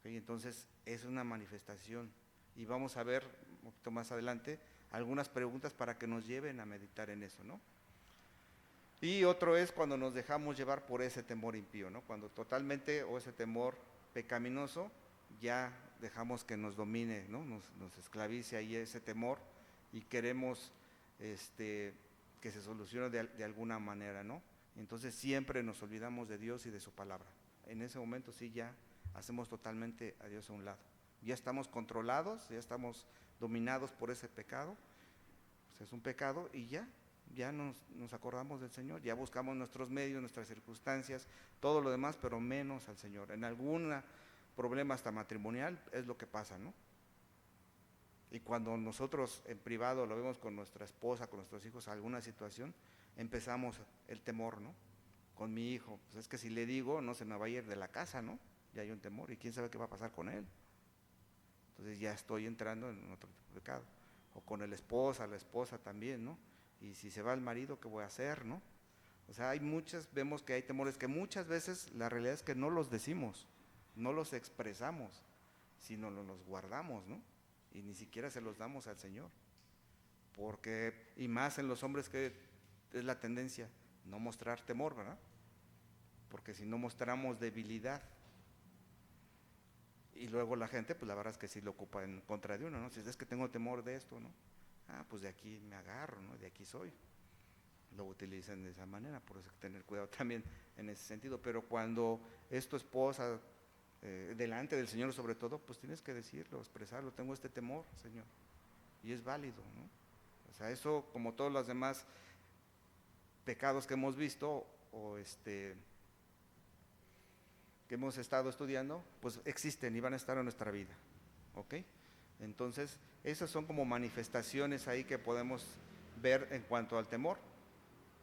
¿Okay? Entonces, es una manifestación. Y vamos a ver un poquito más adelante algunas preguntas para que nos lleven a meditar en eso, ¿no? Y otro es cuando nos dejamos llevar por ese temor impío, ¿no? Cuando totalmente, o ese temor pecaminoso, ya dejamos que nos domine, ¿no? Nos esclavice ahí ese temor y queremos que se solucione de alguna manera, ¿no? Entonces siempre nos olvidamos de Dios y de su palabra. En ese momento sí ya hacemos totalmente a Dios a un lado. Ya estamos controlados, ya estamos dominados por ese pecado, pues es un pecado y ya nos acordamos del Señor, ya buscamos nuestros medios, nuestras circunstancias, todo lo demás, pero menos al Señor. En algún problema hasta matrimonial es lo que pasa, ¿no? Y cuando nosotros en privado lo vemos con nuestra esposa, con nuestros hijos, alguna situación, empezamos el temor, ¿no? Con mi hijo, pues es que si le digo, no se me va a ir de la casa, ¿no? Ya hay un temor y quién sabe qué va a pasar con él. Entonces ya estoy entrando en otro tipo de pecado. O con la esposa también, ¿no? Y si se va el marido, ¿qué voy a hacer, no? O sea, vemos que hay temores que muchas veces la realidad es que no los decimos, no los expresamos, sino los guardamos, ¿no? Y ni siquiera se los damos al Señor. Porque, y más en los hombres que es la tendencia, no mostrar temor, ¿verdad? Porque si no mostramos debilidad, y luego la gente, pues la verdad es que sí lo ocupa en contra de uno, ¿no? Si es que tengo temor de esto, ¿no? Ah, pues de aquí me agarro, ¿no? De aquí soy. Lo utilizan de esa manera, por eso hay que tener cuidado también en ese sentido. Pero cuando es tu esposa, delante del Señor sobre todo, pues tienes que decirlo, expresarlo, tengo este temor, Señor, y es válido, ¿no? O sea, eso como todos los demás pecados que hemos visto o que hemos estado estudiando, pues existen y van a estar en nuestra vida, ¿ok? Entonces, esas son como manifestaciones ahí que podemos ver en cuanto al temor,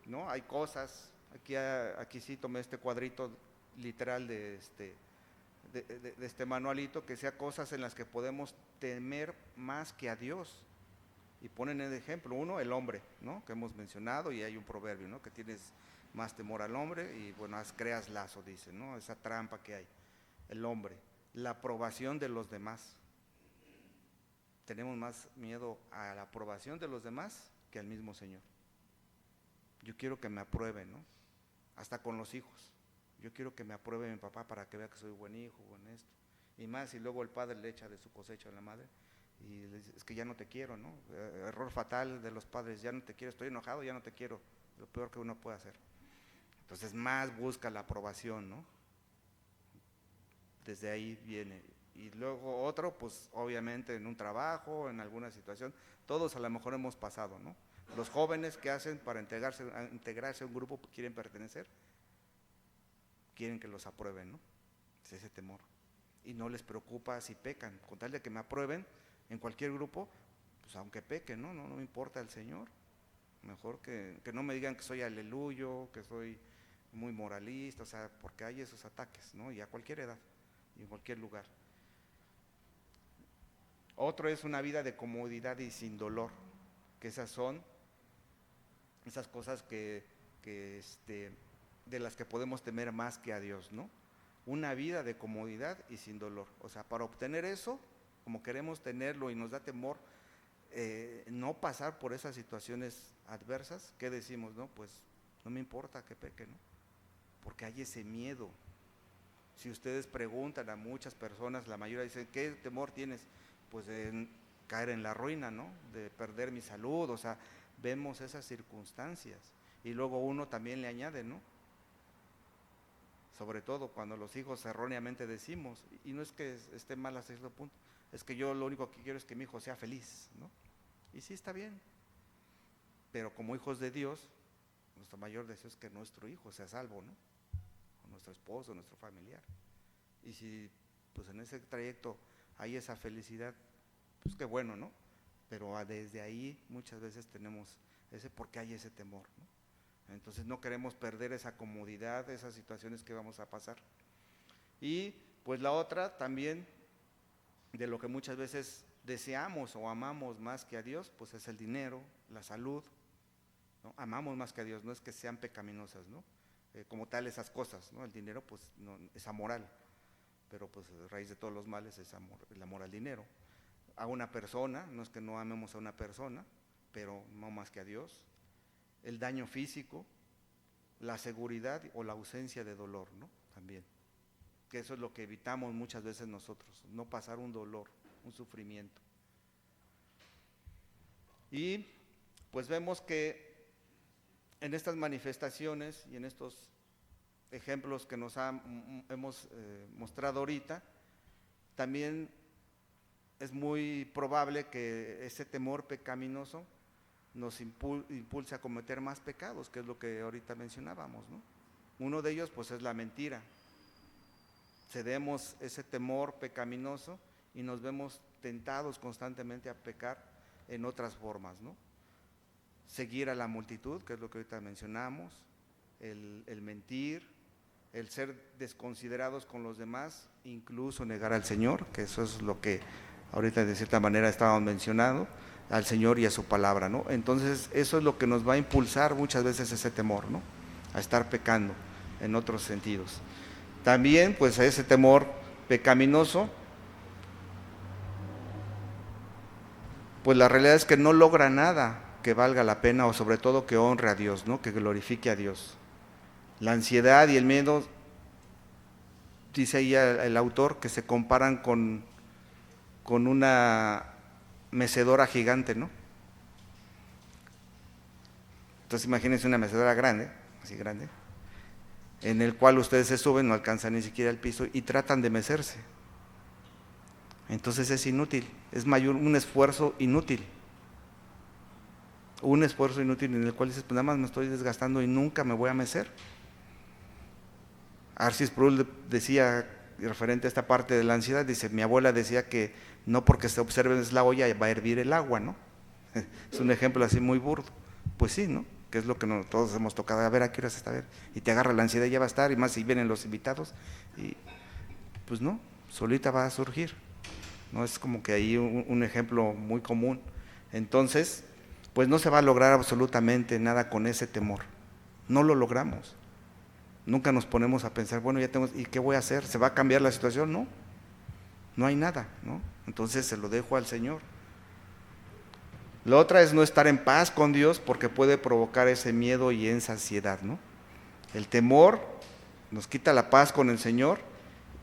¿no? Hay cosas, aquí sí tomé este cuadrito literal de este manualito, que sea cosas en las que podemos temer más que a Dios. Y ponen el ejemplo, uno, el hombre, ¿no? Que hemos mencionado, y hay un proverbio, ¿no? Que tienes más temor al hombre y bueno, creas lazo, dice, ¿no? Esa trampa que hay. El hombre, la aprobación de los demás. Tenemos más miedo a la aprobación de los demás que al mismo Señor. Yo quiero que me aprueben, ¿no? Hasta con los hijos. Yo quiero que me apruebe mi papá para que vea que soy buen hijo, buen esto. Y más si luego el padre le echa de su cosecha a la madre y le dice, es que ya no te quiero, ¿no? Error fatal de los padres, ya no te quiero, estoy enojado, ya no te quiero. Lo peor que uno puede hacer. Entonces más busca la aprobación, ¿no? Desde ahí viene. Y luego otro, pues obviamente en un trabajo, en alguna situación, todos a lo mejor hemos pasado, ¿no? Los jóvenes que hacen para integrarse a un grupo, quieren pertenecer, quieren que los aprueben, ¿no? Es ese temor. Y no les preocupa si pecan, con tal de que me aprueben en cualquier grupo, pues aunque pequen, ¿no? No me importa el Señor. Mejor que no me digan que soy aleluyo, que soy muy moralista, o sea, porque hay esos ataques, ¿no? Y a cualquier edad y en cualquier lugar. Otro es una vida de comodidad y sin dolor, que esas son esas cosas de las que podemos temer más que a Dios, ¿no? Una vida de comodidad y sin dolor. O sea, para obtener eso, como queremos tenerlo y nos da temor no pasar por esas situaciones adversas, ¿qué decimos? No, pues no me importa que peque, ¿no? Porque hay ese miedo. Si ustedes preguntan a muchas personas, la mayoría dicen, ¿qué temor tienes? Pues de caer en la ruina, ¿no? De perder mi salud, o sea, vemos esas circunstancias. Y luego uno también le añade, ¿no? Sobre todo cuando los hijos erróneamente decimos, y no es que esté mal hasta cierto punto, es que yo lo único que quiero es que mi hijo sea feliz, ¿no? Y sí está bien, pero como hijos de Dios, nuestro mayor deseo es que nuestro hijo sea salvo, ¿no? O nuestro esposo, nuestro familiar. Y si pues en ese trayecto hay esa felicidad, pues qué bueno, ¿no? Pero desde ahí muchas veces tenemos porque hay ese temor, ¿no? Entonces no queremos perder esa comodidad, esas situaciones que vamos a pasar. Y pues la otra también, de lo que muchas veces deseamos o amamos más que a Dios, pues es el dinero, la salud, ¿no? Amamos más que a Dios, no es que sean pecaminosas, ¿no? Como tal esas cosas, ¿no? El dinero pues no, es amoral, pero pues a raíz de todos los males es el amor al dinero. A una persona, no es que no amemos a una persona, pero no más que a Dios, el daño físico, la seguridad o la ausencia de dolor, ¿no? También, que eso es lo que evitamos muchas veces nosotros, no pasar un dolor, un sufrimiento. Y pues vemos que en estas manifestaciones y en estos ejemplos que hemos mostrado ahorita, también es muy probable que ese temor pecaminoso nos impulse a cometer más pecados, que es lo que ahorita mencionábamos, ¿no? Uno de ellos pues es la mentira. Cedemos ese temor pecaminoso y nos vemos tentados constantemente a pecar en otras formas, ¿no? Seguir a la multitud, que es lo que ahorita mencionamos, el mentir, el ser desconsiderados con los demás, incluso negar al Señor, que eso es lo que ahorita de cierta manera estábamos mencionando, al Señor y a su palabra, ¿no? Entonces eso es lo que nos va a impulsar muchas veces ese temor, ¿no? A estar pecando en otros sentidos. También pues a ese temor pecaminoso, pues la realidad es que no logra nada que valga la pena o sobre todo que honre a Dios, ¿no? Que glorifique a Dios. La ansiedad y el miedo, dice ahí el autor, que se comparan con una mecedora gigante, ¿no? Entonces imagínense una mecedora grande, así grande, en el cual ustedes se suben, no alcanzan ni siquiera el piso y tratan de mecerse. Entonces es inútil, es un esfuerzo inútil. Un esfuerzo inútil en el cual dices, pues nada más me estoy desgastando y nunca me voy a mecer. Arcis Sproul decía, referente a esta parte de la ansiedad, dice, mi abuela decía que no porque se observes la olla va a hervir el agua, ¿no? Es un ejemplo así muy burdo. Pues sí, ¿no? Que es lo que todos hemos tocado, a ver a qué horas está, a ver, y te agarra la ansiedad y ya va a estar, y más si vienen los invitados, y pues no, solita va a surgir, ¿no? Es como que ahí un ejemplo muy común. Entonces, pues no se va a lograr absolutamente nada con ese temor, no lo logramos. Nunca nos ponemos a pensar, bueno, ya tengo, ¿y qué voy a hacer? ¿Se va a cambiar la situación? No, no hay nada, ¿no? Entonces se lo dejo al Señor. La otra es no estar en paz con Dios porque puede provocar ese miedo y esa ansiedad, ¿no? El temor nos quita la paz con el Señor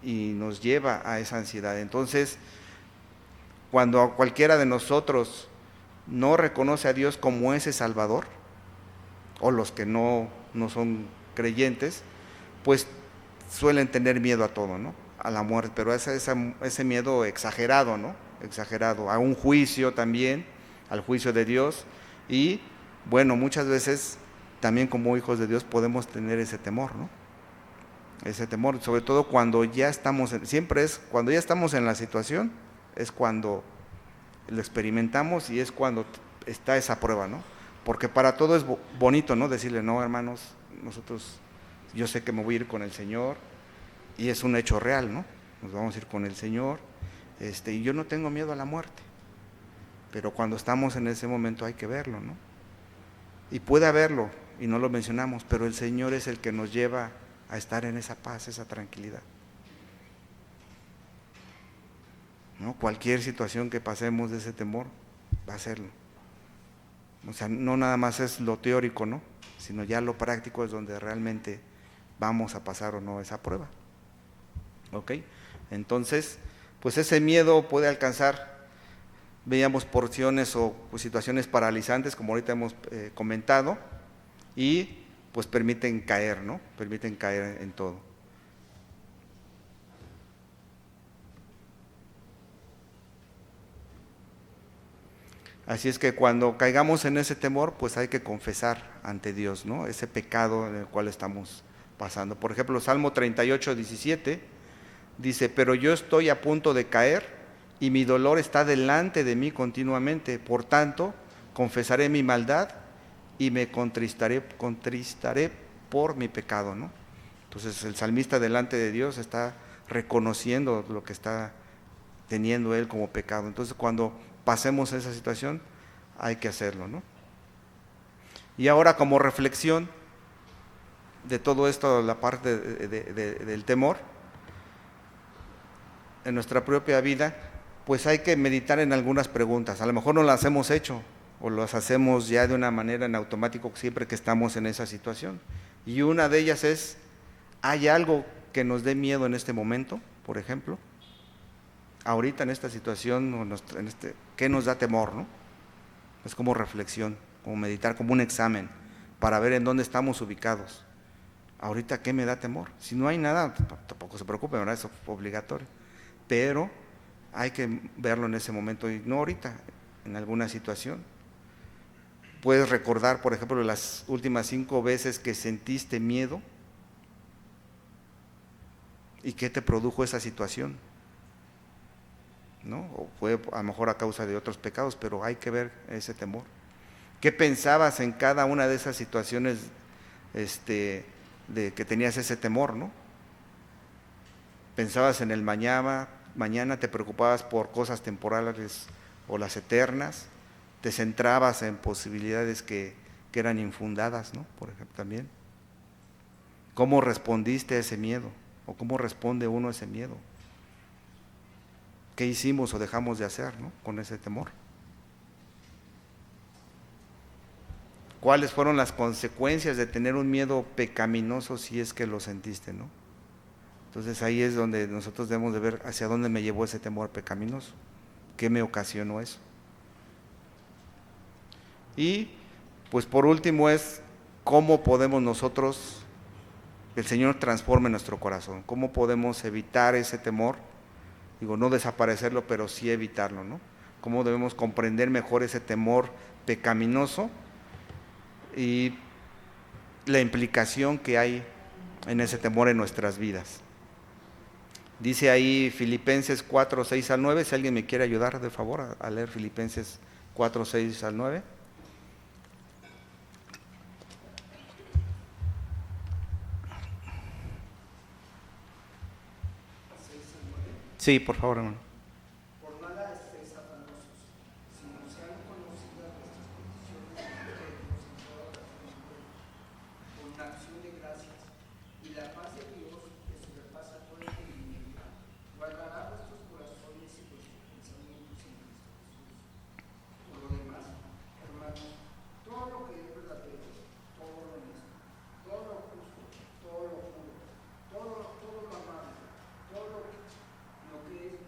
y nos lleva a esa ansiedad. Entonces, cuando cualquiera de nosotros no reconoce a Dios como ese Salvador, o los que no son creyentes, pues suelen tener miedo a todo, ¿no? A la muerte, pero ese miedo exagerado, ¿no? Exagerado, a un juicio también, al juicio de Dios, y bueno, muchas veces también como hijos de Dios podemos tener ese temor, ¿no? Ese temor, sobre todo cuando ya estamos, cuando ya estamos en la situación, es cuando lo experimentamos y es cuando está esa prueba, ¿no? Porque para todo es bonito, ¿no? Decirle, no, hermanos, yo sé que me voy a ir con el Señor, y es un hecho real, ¿no? Nos vamos a ir con el Señor, y yo no tengo miedo a la muerte, pero cuando estamos en ese momento hay que verlo, ¿no? Y puede haberlo, y no lo mencionamos, pero el Señor es el que nos lleva a estar en esa paz, esa tranquilidad, ¿no? Cualquier situación que pasemos de ese temor, va a serlo. O sea, no nada más es lo teórico, ¿no? Sino ya lo práctico es donde realmente vamos a pasar o no esa prueba. ¿Ok? Entonces, pues ese miedo puede alcanzar, veíamos porciones o pues, situaciones paralizantes, como ahorita hemos comentado, y pues permiten caer, ¿no? Permiten caer en todo. Así es que cuando caigamos en ese temor, pues hay que confesar ante Dios, ¿no? Ese pecado en el cual estamos pasando. Por ejemplo, Salmo 38, 17, dice, pero yo estoy a punto de caer y mi dolor está delante de mí continuamente. Por tanto, confesaré mi maldad y me contristaré por mi pecado, ¿no? Entonces el salmista delante de Dios está reconociendo lo que está teniendo él como pecado. Entonces cuando pasemos esa situación, hay que hacerlo, ¿no? Y ahora como reflexión de todo esto, la parte del temor, en nuestra propia vida, pues hay que meditar en algunas preguntas. A lo mejor no las hemos hecho, o las hacemos ya de una manera en automático siempre que estamos en esa situación. Y una de ellas es, ¿hay algo que nos dé miedo en este momento, por ejemplo? Ahorita en esta situación, ¿qué nos da temor, no? Es como reflexión, como meditar, como un examen, para ver en dónde estamos ubicados. Ahorita, ¿qué me da temor? Si no hay nada, tampoco se preocupen, ¿verdad? Eso es obligatorio. Pero hay que verlo en ese momento y no ahorita, en alguna situación. Puedes recordar, por ejemplo, las últimas 5 veces que sentiste miedo y qué te produjo esa situación, ¿no? O fue a lo mejor a causa de otros pecados, pero hay que ver ese temor. ¿Qué pensabas en cada una de esas situaciones de que tenías ese temor, ¿no? Pensabas en el mañana, te preocupabas por cosas temporales o las eternas, te centrabas en posibilidades que eran infundadas, ¿no? Por ejemplo, también. ¿Cómo respondiste a ese miedo? ¿O cómo responde uno a ese miedo? ¿Qué hicimos o dejamos de hacer, ¿no? Con ese temor. ¿Cuáles fueron las consecuencias de tener un miedo pecaminoso si es que lo sentiste, ¿no? Entonces ahí es donde nosotros debemos de ver hacia dónde me llevó ese temor pecaminoso, qué me ocasionó eso. Y pues por último es cómo podemos nosotros, el Señor transforme nuestro corazón, cómo podemos evitar ese temor, digo, no desaparecerlo, pero sí evitarlo, ¿no? Cómo debemos comprender mejor ese temor pecaminoso y la implicación que hay en ese temor en nuestras vidas. Dice ahí Filipenses 4, 6 al 9, si alguien me quiere ayudar de favor a leer Filipenses 4, 6 al 9. Sí, por favor, hermano. Por nada estéis afanosos, sino sean conocidas vuestras peticiones delante de Dios en toda oración con una acción de gracias, y la paz de Dios, que sobrepasa todo entendimiento, guardará vuestros corazones y vuestros pensamientos en Cristo Jesús. Por lo demás, hermanos, todo lo que es verdadero, todo lo honesto, todo lo justo, todo lo puro, todo lo amable, todo lo que es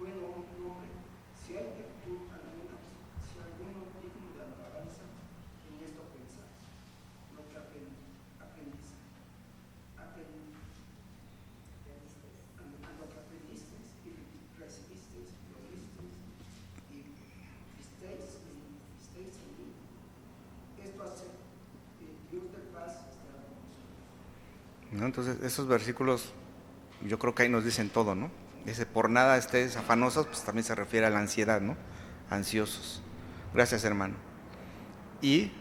bueno nombre, si hay virtud alguna, si alguno digno de alabanza, en esto pensáis, lo que aprendisteis, lo que aprendisteis y recibisteis, lo visteis y visteis en mí. Esto hace que Dios de paz estará con nosotros. ¿No? Entonces esos versículos yo creo que ahí nos dicen todo, ¿no? Dice, por nada estés afanosos, pues también se refiere a la ansiedad, ¿no? Ansiosos. Gracias, hermano. Y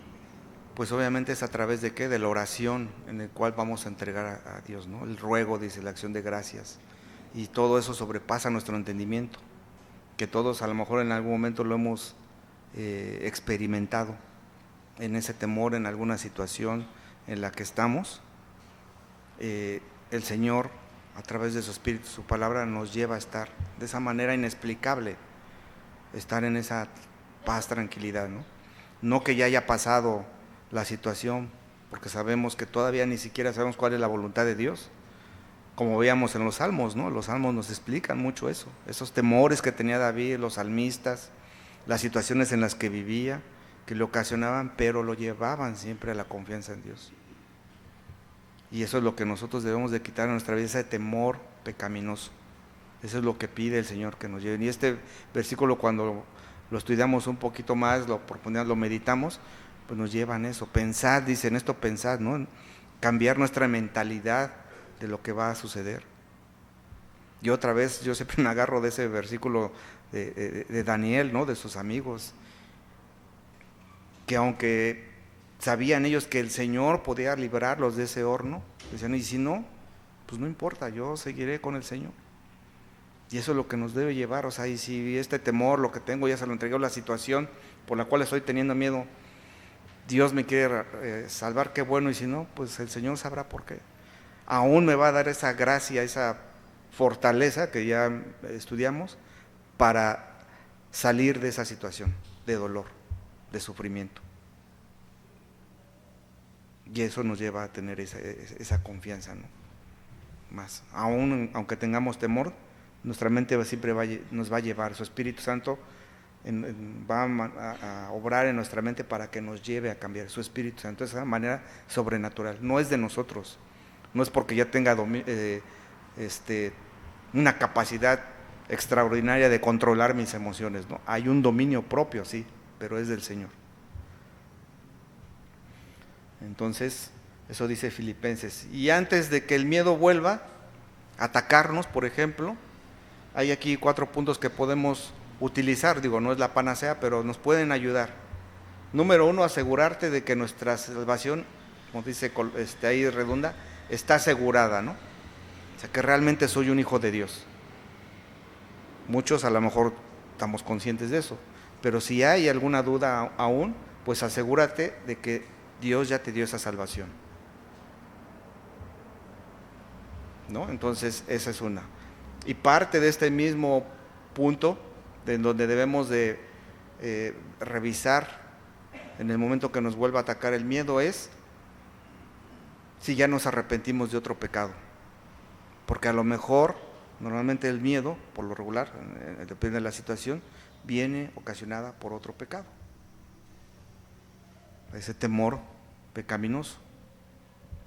pues obviamente es a través de qué, de la oración en el cual vamos a entregar a Dios, ¿no? El ruego, dice, la acción de gracias. Y todo eso sobrepasa nuestro entendimiento, que todos a lo mejor en algún momento lo hemos experimentado, en ese temor, en alguna situación en la que estamos. El Señor, a través de su Espíritu, su palabra, nos lleva a estar de esa manera inexplicable, estar en esa paz, tranquilidad, ¿no? No que ya haya pasado la situación, porque sabemos que todavía ni siquiera sabemos cuál es la voluntad de Dios, como veíamos en los salmos, ¿no? Los salmos nos explican mucho eso, esos temores que tenía David, los salmistas, las situaciones en las que vivía, que le ocasionaban, pero lo llevaban siempre a la confianza en Dios. Y eso es lo que nosotros debemos de quitar en nuestra vida, ese temor pecaminoso. Eso es lo que pide el Señor que nos lleven. Y este versículo, cuando lo estudiamos un poquito más, lo meditamos, pues nos llevan eso. Pensad, dice, en esto pensad, ¿no? Cambiar nuestra mentalidad de lo que va a suceder. Y otra vez, yo siempre me agarro de ese versículo de Daniel, ¿no? De sus amigos, que aunque sabían ellos que el Señor podía librarlos de ese horno, decían, y si no, pues no importa, yo seguiré con el Señor. Y eso es lo que nos debe llevar, o sea, y si este temor, lo que tengo, ya se lo entregué, la situación por la cual estoy teniendo miedo, Dios me quiere salvar, qué bueno, y si no, pues el Señor sabrá por qué. Aún me va a dar esa gracia, esa fortaleza que ya estudiamos, para salir de esa situación de dolor. de sufrimiento. Y eso nos lleva a tener esa confianza, ¿no? Más, aunque tengamos temor, nuestra mente siempre nos va a llevar, su Espíritu Santo va a obrar en nuestra mente para que nos lleve a cambiar, su Espíritu Santo, de esa manera sobrenatural, no es de nosotros, no es porque ya tenga una capacidad extraordinaria de controlar mis emociones, ¿no? Hay un dominio propio, sí, pero es del Señor. Entonces, eso dice Filipenses. Y antes de que el miedo vuelva a atacarnos, por ejemplo, hay aquí 4 puntos que podemos utilizar, digo, no es la panacea, pero nos pueden ayudar. Número 1, asegurarte de que nuestra salvación, como dice ahí redunda, está asegurada, ¿no? O sea, que realmente soy un hijo de Dios. Muchos a lo mejor estamos conscientes de eso, pero si hay alguna duda aún, pues asegúrate de que Dios ya te dio esa salvación, ¿no? Entonces esa es una. Y parte de este mismo punto, de donde debemos de revisar en el momento que nos vuelva a atacar el miedo, es si ya nos arrepentimos de otro pecado. Porque a lo mejor, normalmente el miedo, por lo regular, depende de la situación, viene ocasionada por otro pecado. Ese temor pecaminoso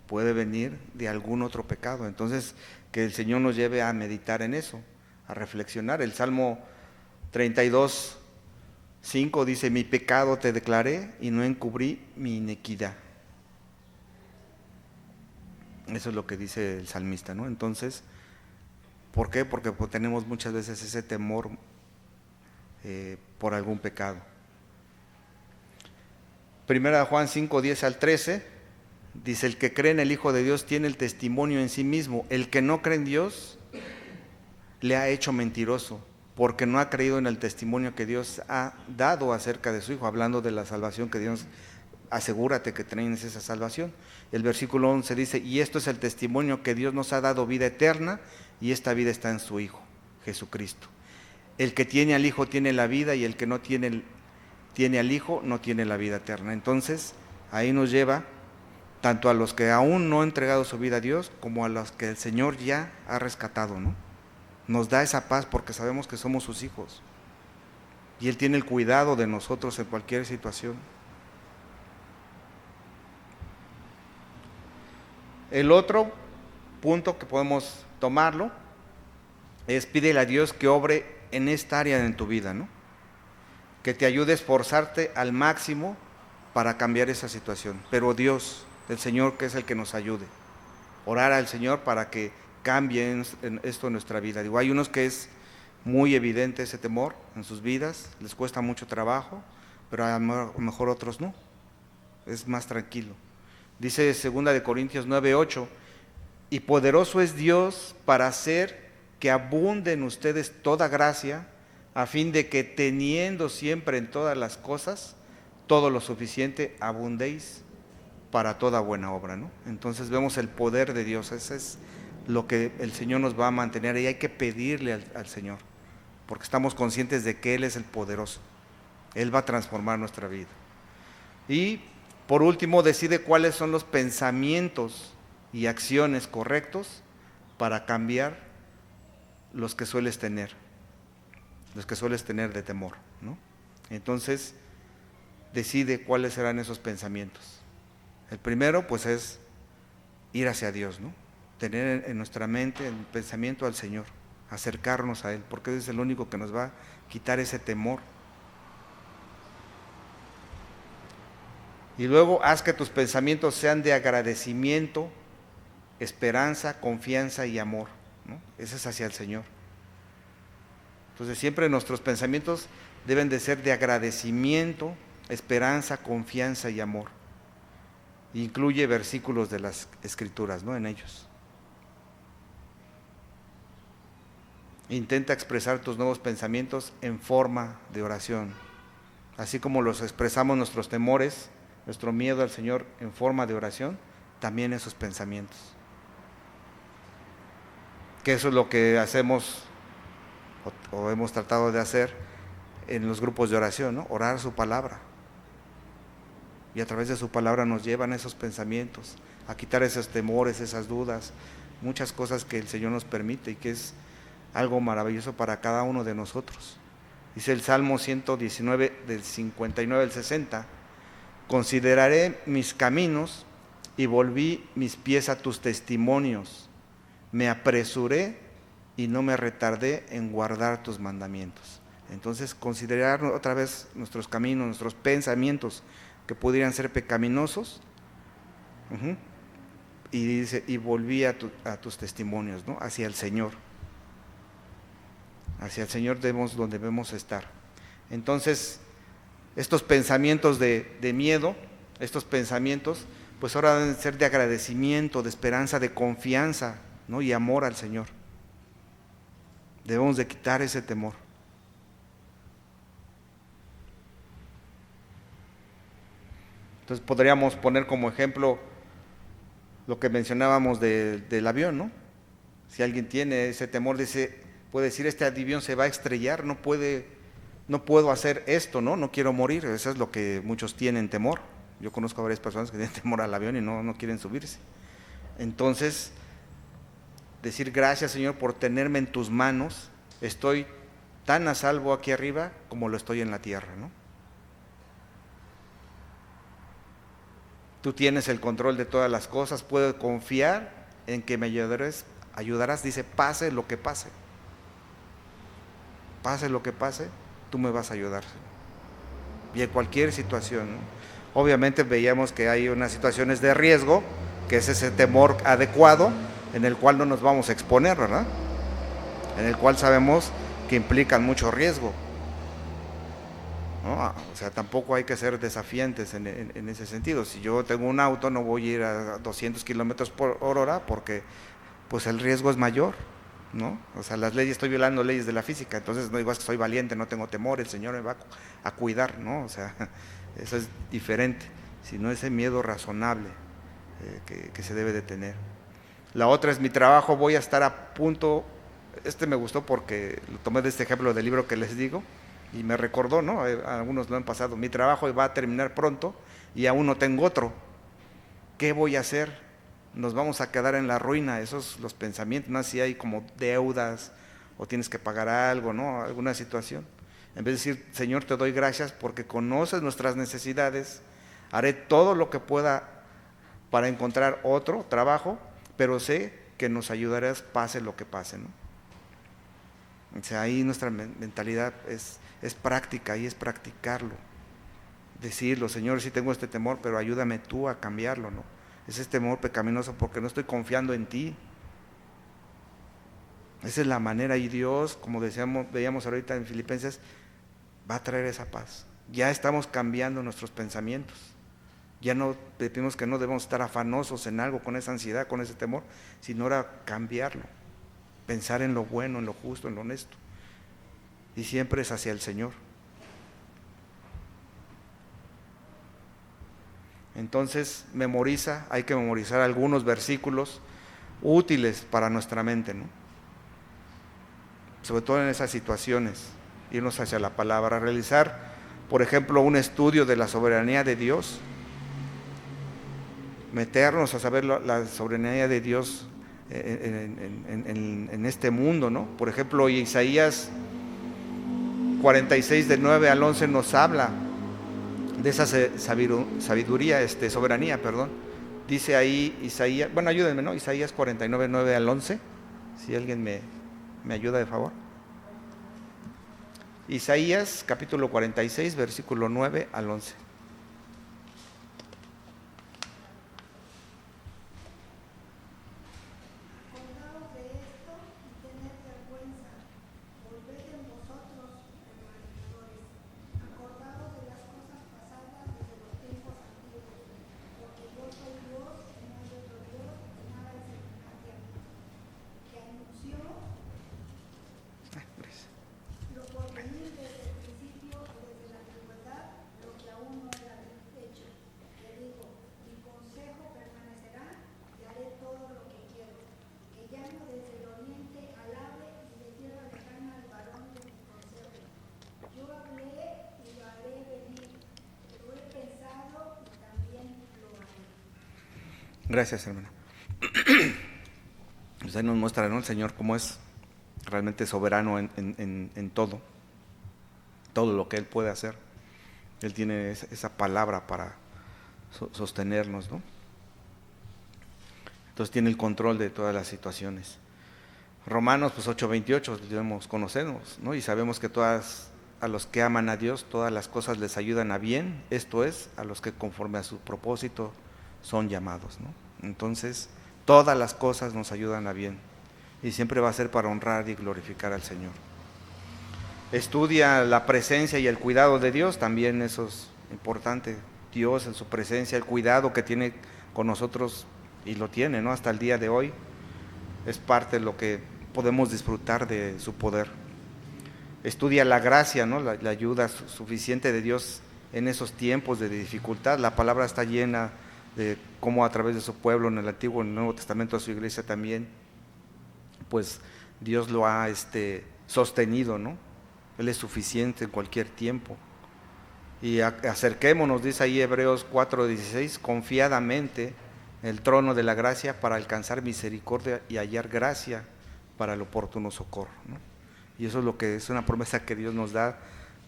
puede venir de algún otro pecado. Entonces, que el Señor nos lleve a meditar en eso, a reflexionar. El Salmo 32:5 dice: mi pecado te declaré y no encubrí mi iniquidad. Eso es lo que dice el salmista, ¿no? Entonces, ¿por qué? Porque tenemos muchas veces ese temor por algún pecado. Primera de Juan 5:10-13 dice: el que cree en el Hijo de Dios tiene el testimonio en sí mismo. El que no cree en Dios le ha hecho mentiroso, porque no ha creído en el testimonio que Dios ha dado acerca de su Hijo. Hablando de la salvación que Dios, asegúrate que tienes esa salvación. El versículo 11 dice: y esto es el testimonio, que Dios nos ha dado vida eterna, y esta vida está en su Hijo, Jesucristo. El que tiene al Hijo tiene la vida, y el que no tiene al Hijo no tiene la vida eterna. Entonces, ahí nos lleva tanto a los que aún no han entregado su vida a Dios, como a los que el Señor ya ha rescatado, ¿no? Nos da esa paz porque sabemos que somos sus hijos, y Él tiene el cuidado de nosotros en cualquier situación. El otro punto que podemos tomarlo es: pídele a Dios que obre en esta área en tu vida, ¿no? Que te ayude a esforzarte al máximo para cambiar esa situación. Pero Dios, el Señor, que es el que nos ayude. Orar al Señor para que cambie esto en nuestra vida. Digo, hay unos que es muy evidente ese temor en sus vidas, les cuesta mucho trabajo, pero a lo mejor otros no. Es más tranquilo. Dice 2 Corintios 9:8: y poderoso es Dios para hacer que abunde en ustedes toda gracia, a fin de que, teniendo siempre en todas las cosas todo lo suficiente, abundéis para toda buena obra, ¿no? Entonces vemos el poder de Dios. Eso es lo que el Señor nos va a mantener, y hay que pedirle al Señor, porque estamos conscientes de que Él es el poderoso. Él va a transformar nuestra vida. Y por último, decide cuáles son los pensamientos y acciones correctos para cambiar los que sueles tener de temor, ¿no? Entonces, decide cuáles serán esos pensamientos. El primero, pues, es ir hacia Dios, ¿no? Tener en nuestra mente el pensamiento al Señor, acercarnos a Él, porque Él es el único que nos va a quitar ese temor. Y luego, haz que tus pensamientos sean de agradecimiento, esperanza, confianza y amor, ¿no? Ese es hacia el Señor. Entonces, siempre nuestros pensamientos deben de ser de agradecimiento, esperanza, confianza y amor. Incluye versículos de las Escrituras, ¿no? En ellos. Intenta expresar tus nuevos pensamientos en forma de oración. Así como los expresamos nuestros temores, nuestro miedo al Señor en forma de oración, también esos pensamientos. Que eso es lo que hacemos o hemos tratado de hacer en los grupos de oración, ¿no? Orar su palabra. y a través de su palabra nos llevan esos pensamientos, a quitar esos temores, esas dudas, muchas cosas que el Señor nos permite y que es algo maravilloso para cada uno de nosotros. Dice el Salmo 119 del 59 al 60, consideraré mis caminos y volví mis pies a tus testimonios, me apresuré y no me retardé en guardar tus mandamientos. Entonces, considerar otra vez nuestros caminos, nuestros pensamientos que pudieran ser pecaminosos, y dice, y volví a tus testimonios, ¿no? Hacia el Señor. Hacia el Señor donde debemos estar. Entonces, estos pensamientos de miedo, estos pensamientos, pues ahora deben ser de agradecimiento, de esperanza, de confianza, ¿no? Y amor al Señor. Debemos de quitar ese temor. Entonces podríamos poner como ejemplo lo que mencionábamos del avión, ¿no? Si alguien tiene ese temor, puede decir, este avión se va a estrellar, no puedo hacer esto, ¿no? No quiero morir. Eso es lo que muchos tienen temor. Yo conozco a varias personas que tienen temor al avión y no quieren subirse. Entonces, decir gracias, Señor, por tenerme en tus manos, estoy tan a salvo aquí arriba como lo estoy en la tierra, ¿no? Tú tienes el control de todas las cosas, puedo confiar en que me ayudarás, dice, pase lo que pase. Pase lo que pase, tú me vas a ayudar. Y en cualquier situación, ¿no? Obviamente veíamos que hay unas situaciones de riesgo, que es ese temor adecuado, en el cual no nos vamos a exponer, ¿verdad? En el cual sabemos que implican mucho riesgo, ¿no? O sea, tampoco hay que ser desafiantes en ese sentido. Si yo tengo un auto, no voy a ir a 200 kilómetros por hora porque pues el riesgo es mayor, ¿no? O sea, estoy violando leyes de la física, entonces no digo es que soy valiente, no tengo temor, el Señor me va a cuidar, ¿no? O sea, eso es diferente, sino ese miedo razonable que se debe de tener. La otra es mi trabajo, voy a estar a punto. Me gustó porque lo tomé de este ejemplo del libro que les digo y me recordó, ¿no? Algunos lo han pasado, mi trabajo va a terminar pronto y aún no tengo otro. ¿Qué voy a hacer? Nos vamos a quedar en la ruina, esos los pensamientos, ¿no? Si hay como deudas o tienes que pagar algo, ¿no? Alguna situación. En vez de decir, Señor, te doy gracias porque conoces nuestras necesidades, haré todo lo que pueda para encontrar otro trabajo, pero sé que nos ayudarás pase lo que pase, ¿no? O sea, ahí nuestra mentalidad es práctica, y es practicarlo. Decirlo, Señor, sí tengo este temor, pero ayúdame tú a cambiarlo, ¿no? Es este temor pecaminoso porque no estoy confiando en ti. Esa es la manera, y Dios, como veíamos ahorita en Filipenses, va a traer esa paz. Ya estamos cambiando nuestros pensamientos. Ya no decimos que no debemos estar afanosos en algo, con esa ansiedad, con ese temor, sino ahora cambiarlo. Pensar en lo bueno, en lo justo, en lo honesto. Y siempre es hacia el Señor. Entonces, hay que memorizar algunos versículos útiles para nuestra mente, ¿no? Sobre todo en esas situaciones, irnos hacia la palabra, realizar, por ejemplo, un estudio de la soberanía de Dios, meternos a saber la soberanía de Dios en este mundo, ¿no? Por ejemplo, Isaías 46 del 9 al 11 nos habla de esa sabiduría, soberanía, perdón. Dice ahí Isaías, bueno, ayúdenme, ¿no? Isaías 49, 9 al 11, si alguien me ayuda de favor. Isaías capítulo 46, versículo 9 al 11. Gracias, hermana. Pues ahí nos muestra, ¿no?, el Señor cómo es realmente soberano en todo lo que Él puede hacer. Él tiene esa palabra para sostenernos, ¿no? Entonces tiene el control de todas las situaciones. Romanos pues 8:28 debemos conocernos, ¿no? Y sabemos que a los que aman a Dios, todas las cosas les ayudan a bien, esto es, a los que conforme a su propósito son llamados, ¿no? Entonces, todas las cosas nos ayudan a bien y siempre va a ser para honrar y glorificar al Señor. Estudia la presencia y el cuidado de Dios, también eso es importante. Dios en su presencia, el cuidado que tiene con nosotros, y lo tiene, ¿no?, hasta el día de hoy, es parte de lo que podemos disfrutar de su poder. Estudia la gracia, ¿no?, la ayuda suficiente de Dios en esos tiempos de dificultad. La palabra está llena de cómo a través de su pueblo en el Antiguo y en el Nuevo Testamento, de su iglesia también, pues Dios lo ha sostenido, ¿no? Él es suficiente en cualquier tiempo. Y acerquémonos, dice ahí Hebreos 4:16, confiadamente el trono de la gracia para alcanzar misericordia y hallar gracia para el oportuno socorro, ¿no? Y eso es lo que es una promesa que Dios nos da,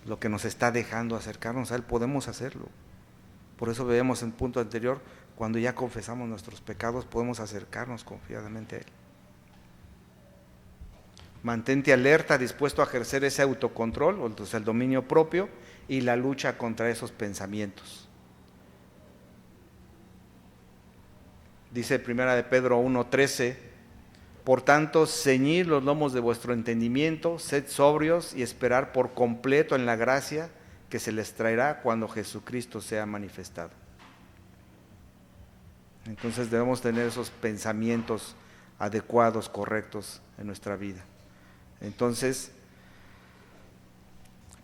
lo que nos está dejando acercarnos a Él, podemos hacerlo. Por eso vemos en el punto anterior, cuando ya confesamos nuestros pecados, podemos acercarnos confiadamente a Él. Mantente alerta, dispuesto a ejercer ese autocontrol, o entonces el dominio propio y la lucha contra esos pensamientos. Dice 1 Pedro 1:13, por tanto, ceñid los lomos de vuestro entendimiento, sed sobrios y esperar por completo en la gracia que se les traerá cuando Jesucristo sea manifestado. Entonces debemos tener esos pensamientos adecuados, correctos en nuestra vida. Entonces,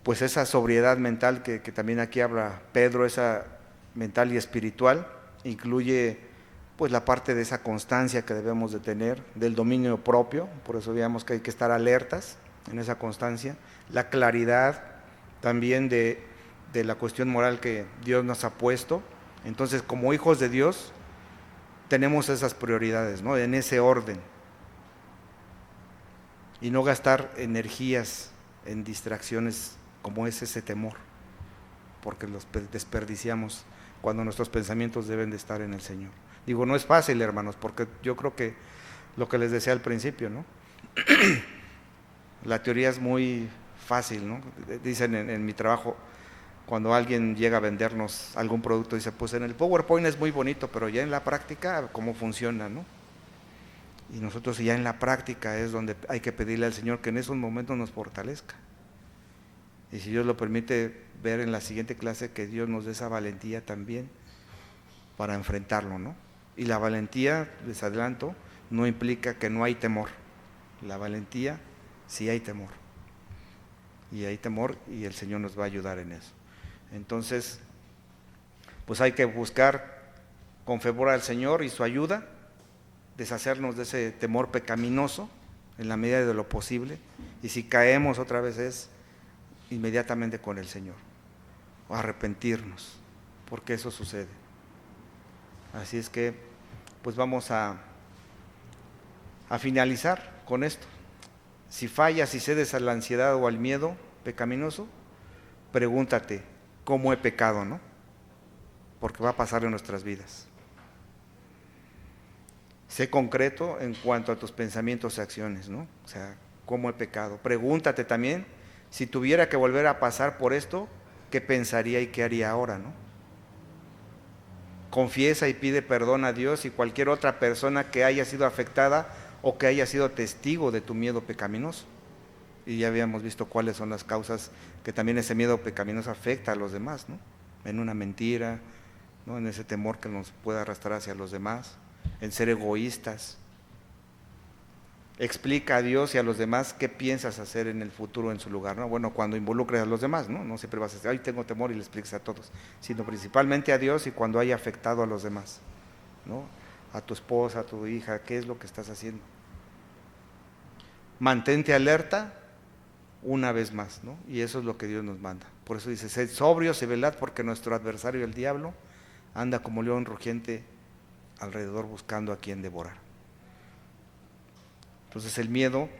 pues esa sobriedad mental que también aquí habla Pedro, esa mental y espiritual, incluye pues la parte de esa constancia que debemos de tener, del dominio propio, por eso veamos que hay que estar alertas en esa constancia, la claridad también de la cuestión moral que Dios nos ha puesto. Entonces, como hijos de Dios, tenemos esas prioridades, ¿no?, en ese orden, y no gastar energías en distracciones como es ese temor, porque los desperdiciamos cuando nuestros pensamientos deben de estar en el Señor. Digo, no es fácil, hermanos, porque yo creo que lo que les decía al principio, ¿no? La teoría es muy fácil, ¿no? Dicen en mi trabajo, cuando alguien llega a vendernos algún producto, dice, pues en el PowerPoint es muy bonito, pero ya en la práctica, ¿cómo funciona, no? Y nosotros ya en la práctica es donde hay que pedirle al Señor que en esos momentos nos fortalezca. Y si Dios lo permite, ver en la siguiente clase que Dios nos dé esa valentía también para enfrentarlo, ¿no? Y la valentía, les adelanto, no implica que no hay temor. La valentía, sí hay temor. Y hay temor y el Señor nos va a ayudar en eso. Entonces, pues hay que buscar con fervor al Señor y su ayuda, deshacernos de ese temor pecaminoso en la medida de lo posible, y si caemos otra vez es inmediatamente con el Señor, o arrepentirnos, porque eso sucede. Así es que pues vamos a finalizar con esto. Si fallas y cedes a la ansiedad o al miedo pecaminoso, pregúntate, ¿cómo he pecado, no? Porque va a pasar en nuestras vidas. Sé concreto en cuanto a tus pensamientos y acciones, ¿no? O sea, ¿cómo he pecado? Pregúntate también, si tuviera que volver a pasar por esto, ¿qué pensaría y qué haría ahora, no? Confiesa y pide perdón a Dios y cualquier otra persona que haya sido afectada o que haya sido testigo de tu miedo pecaminoso. Y ya habíamos visto cuáles son las causas que también ese miedo pecaminoso afecta a los demás, ¿no? En una mentira, ¿no?, en ese temor que nos puede arrastrar hacia los demás, en ser egoístas. Explica a Dios y a los demás qué piensas hacer en el futuro en su lugar, ¿no? Bueno, cuando involucres a los demás, ¿no? No siempre vas a decir, ay, tengo temor y le expliques a todos, sino principalmente a Dios y cuando haya afectado a los demás, ¿no? A tu esposa, a tu hija, ¿qué es lo que estás haciendo? Mantente alerta una vez más, ¿no? Y eso es lo que Dios nos manda. Por eso dice, sed sobrios y velad, porque nuestro adversario, el diablo, anda como león rugiente alrededor buscando a quien devorar. Entonces el miedo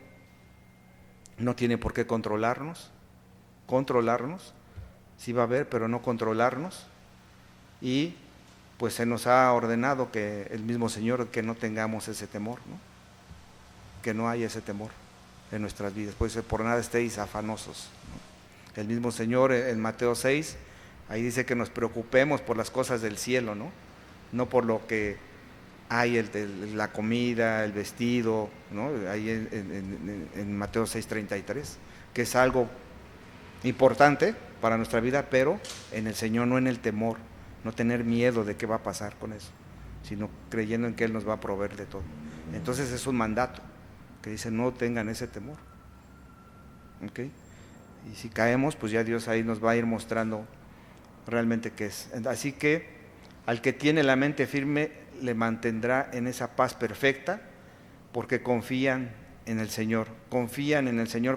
no tiene por qué controlarnos, sí va a haber, pero no controlarnos. Y pues se nos ha ordenado que el mismo Señor, que no tengamos ese temor, ¿no? Que no haya ese temor en nuestras vidas. Pues por nada estéis afanosos, ¿no? El mismo Señor en Mateo 6, ahí dice que nos preocupemos por las cosas del cielo, ¿no? No por lo que hay, la comida, el vestido, ¿no? Ahí en Mateo 6:33, que es algo importante para nuestra vida, pero en el Señor, no en el temor, no tener miedo de qué va a pasar con eso, sino creyendo en que Él nos va a proveer de todo. Entonces es un mandato que dice: no tengan ese temor, ¿ok? Y si caemos, pues ya Dios ahí nos va a ir mostrando realmente qué es. Así que al que tiene la mente firme le mantendrá en esa paz perfecta, porque confían en el Señor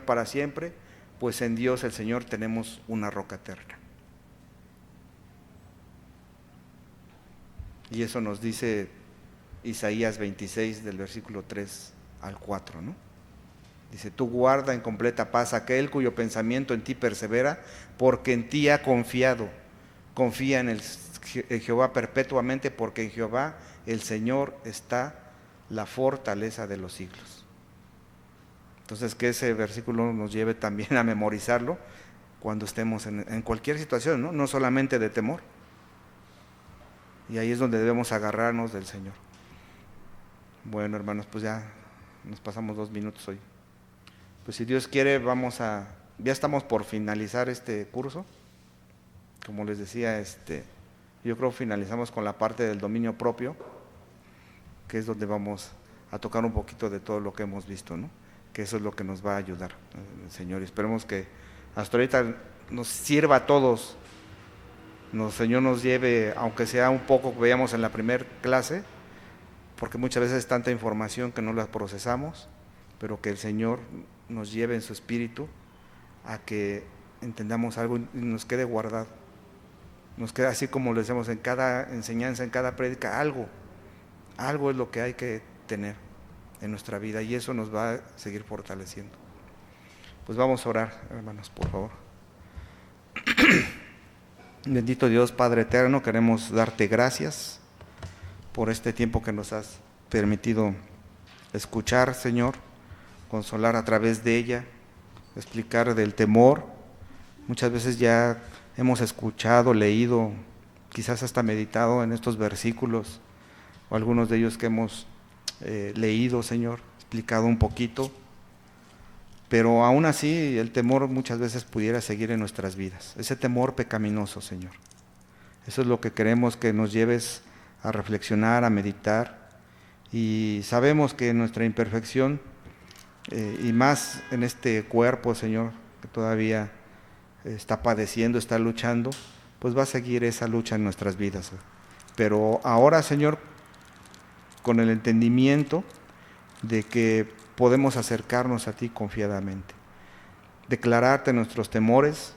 para siempre, pues en Dios el Señor tenemos una roca eterna. Y eso nos dice Isaías 26 del versículo 3 al 4, ¿no? Dice: tú guarda en completa paz aquel cuyo pensamiento en ti persevera, porque en ti ha confiado. Confía en Jehová perpetuamente, porque en Jehová el Señor está la fortaleza de los siglos. Entonces, que ese versículo nos lleve también a memorizarlo cuando estemos en cualquier situación, ¿no? No solamente de temor. Y ahí es donde debemos agarrarnos del Señor. Bueno, hermanos, pues ya nos pasamos 2 minutos hoy. Pues si Dios quiere, ya estamos por finalizar este curso. Como les decía, yo creo que finalizamos con la parte del dominio propio, que es donde vamos a tocar un poquito de todo lo que hemos visto, ¿no? Que eso es lo que nos va a ayudar, Señor. Y esperemos que hasta ahorita nos sirva a todos. Señor, nos lleve, aunque sea un poco que veíamos en la primera clase, porque muchas veces es tanta información que no la procesamos, pero que el Señor nos lleve en su espíritu a que entendamos algo y nos quede guardado. Nos queda así como lo decimos en cada enseñanza, en cada prédica, algo es lo que hay que tener en nuestra vida, y eso nos va a seguir fortaleciendo. Pues vamos a orar, hermanos, por favor. Bendito Dios, Padre eterno, queremos darte gracias por este tiempo que nos has permitido escuchar, Señor, consolar a través de ella, explicar del temor. Muchas veces ya hemos escuchado, leído, quizás hasta meditado en estos versículos, o algunos de ellos que hemos leído, Señor, explicado un poquito, pero aún así el temor muchas veces pudiera seguir en nuestras vidas, ese temor pecaminoso, Señor. Eso es lo que queremos que nos lleves a reflexionar, a meditar, y sabemos que nuestra imperfección, y más en este cuerpo, Señor, que todavía está padeciendo, está luchando, pues va a seguir esa lucha en nuestras vidas. Pero ahora, Señor, con el entendimiento de que podemos acercarnos a ti confiadamente, declararte nuestros temores,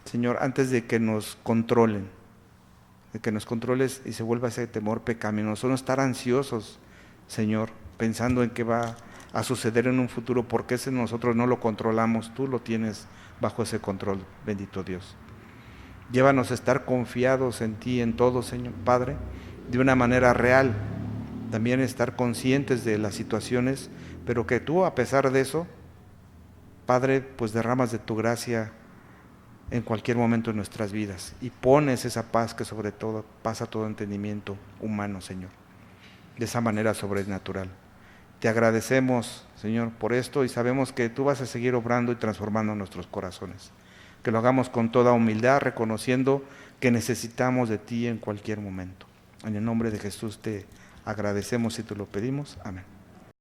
Señor, antes de que nos controlen, de que nos controles y se vuelva ese temor pecaminoso. No estar ansiosos, Señor, pensando en qué va a suceder en un futuro, porque ese nosotros no lo controlamos, tú lo tienes bajo ese control, bendito Dios. Llévanos a estar confiados en ti en todo, Señor Padre, de una manera real. También estar conscientes de las situaciones, pero que tú, a pesar de eso, Padre, pues derramas de tu gracia en cualquier momento de nuestras vidas y pones esa paz que sobre todo pasa todo entendimiento humano, Señor, de esa manera sobrenatural. Te agradecemos, Señor, por esto, y sabemos que tú vas a seguir obrando y transformando nuestros corazones. Que lo hagamos con toda humildad, reconociendo que necesitamos de ti en cualquier momento. En el nombre de Jesús te agradecemos y te lo pedimos. Amén.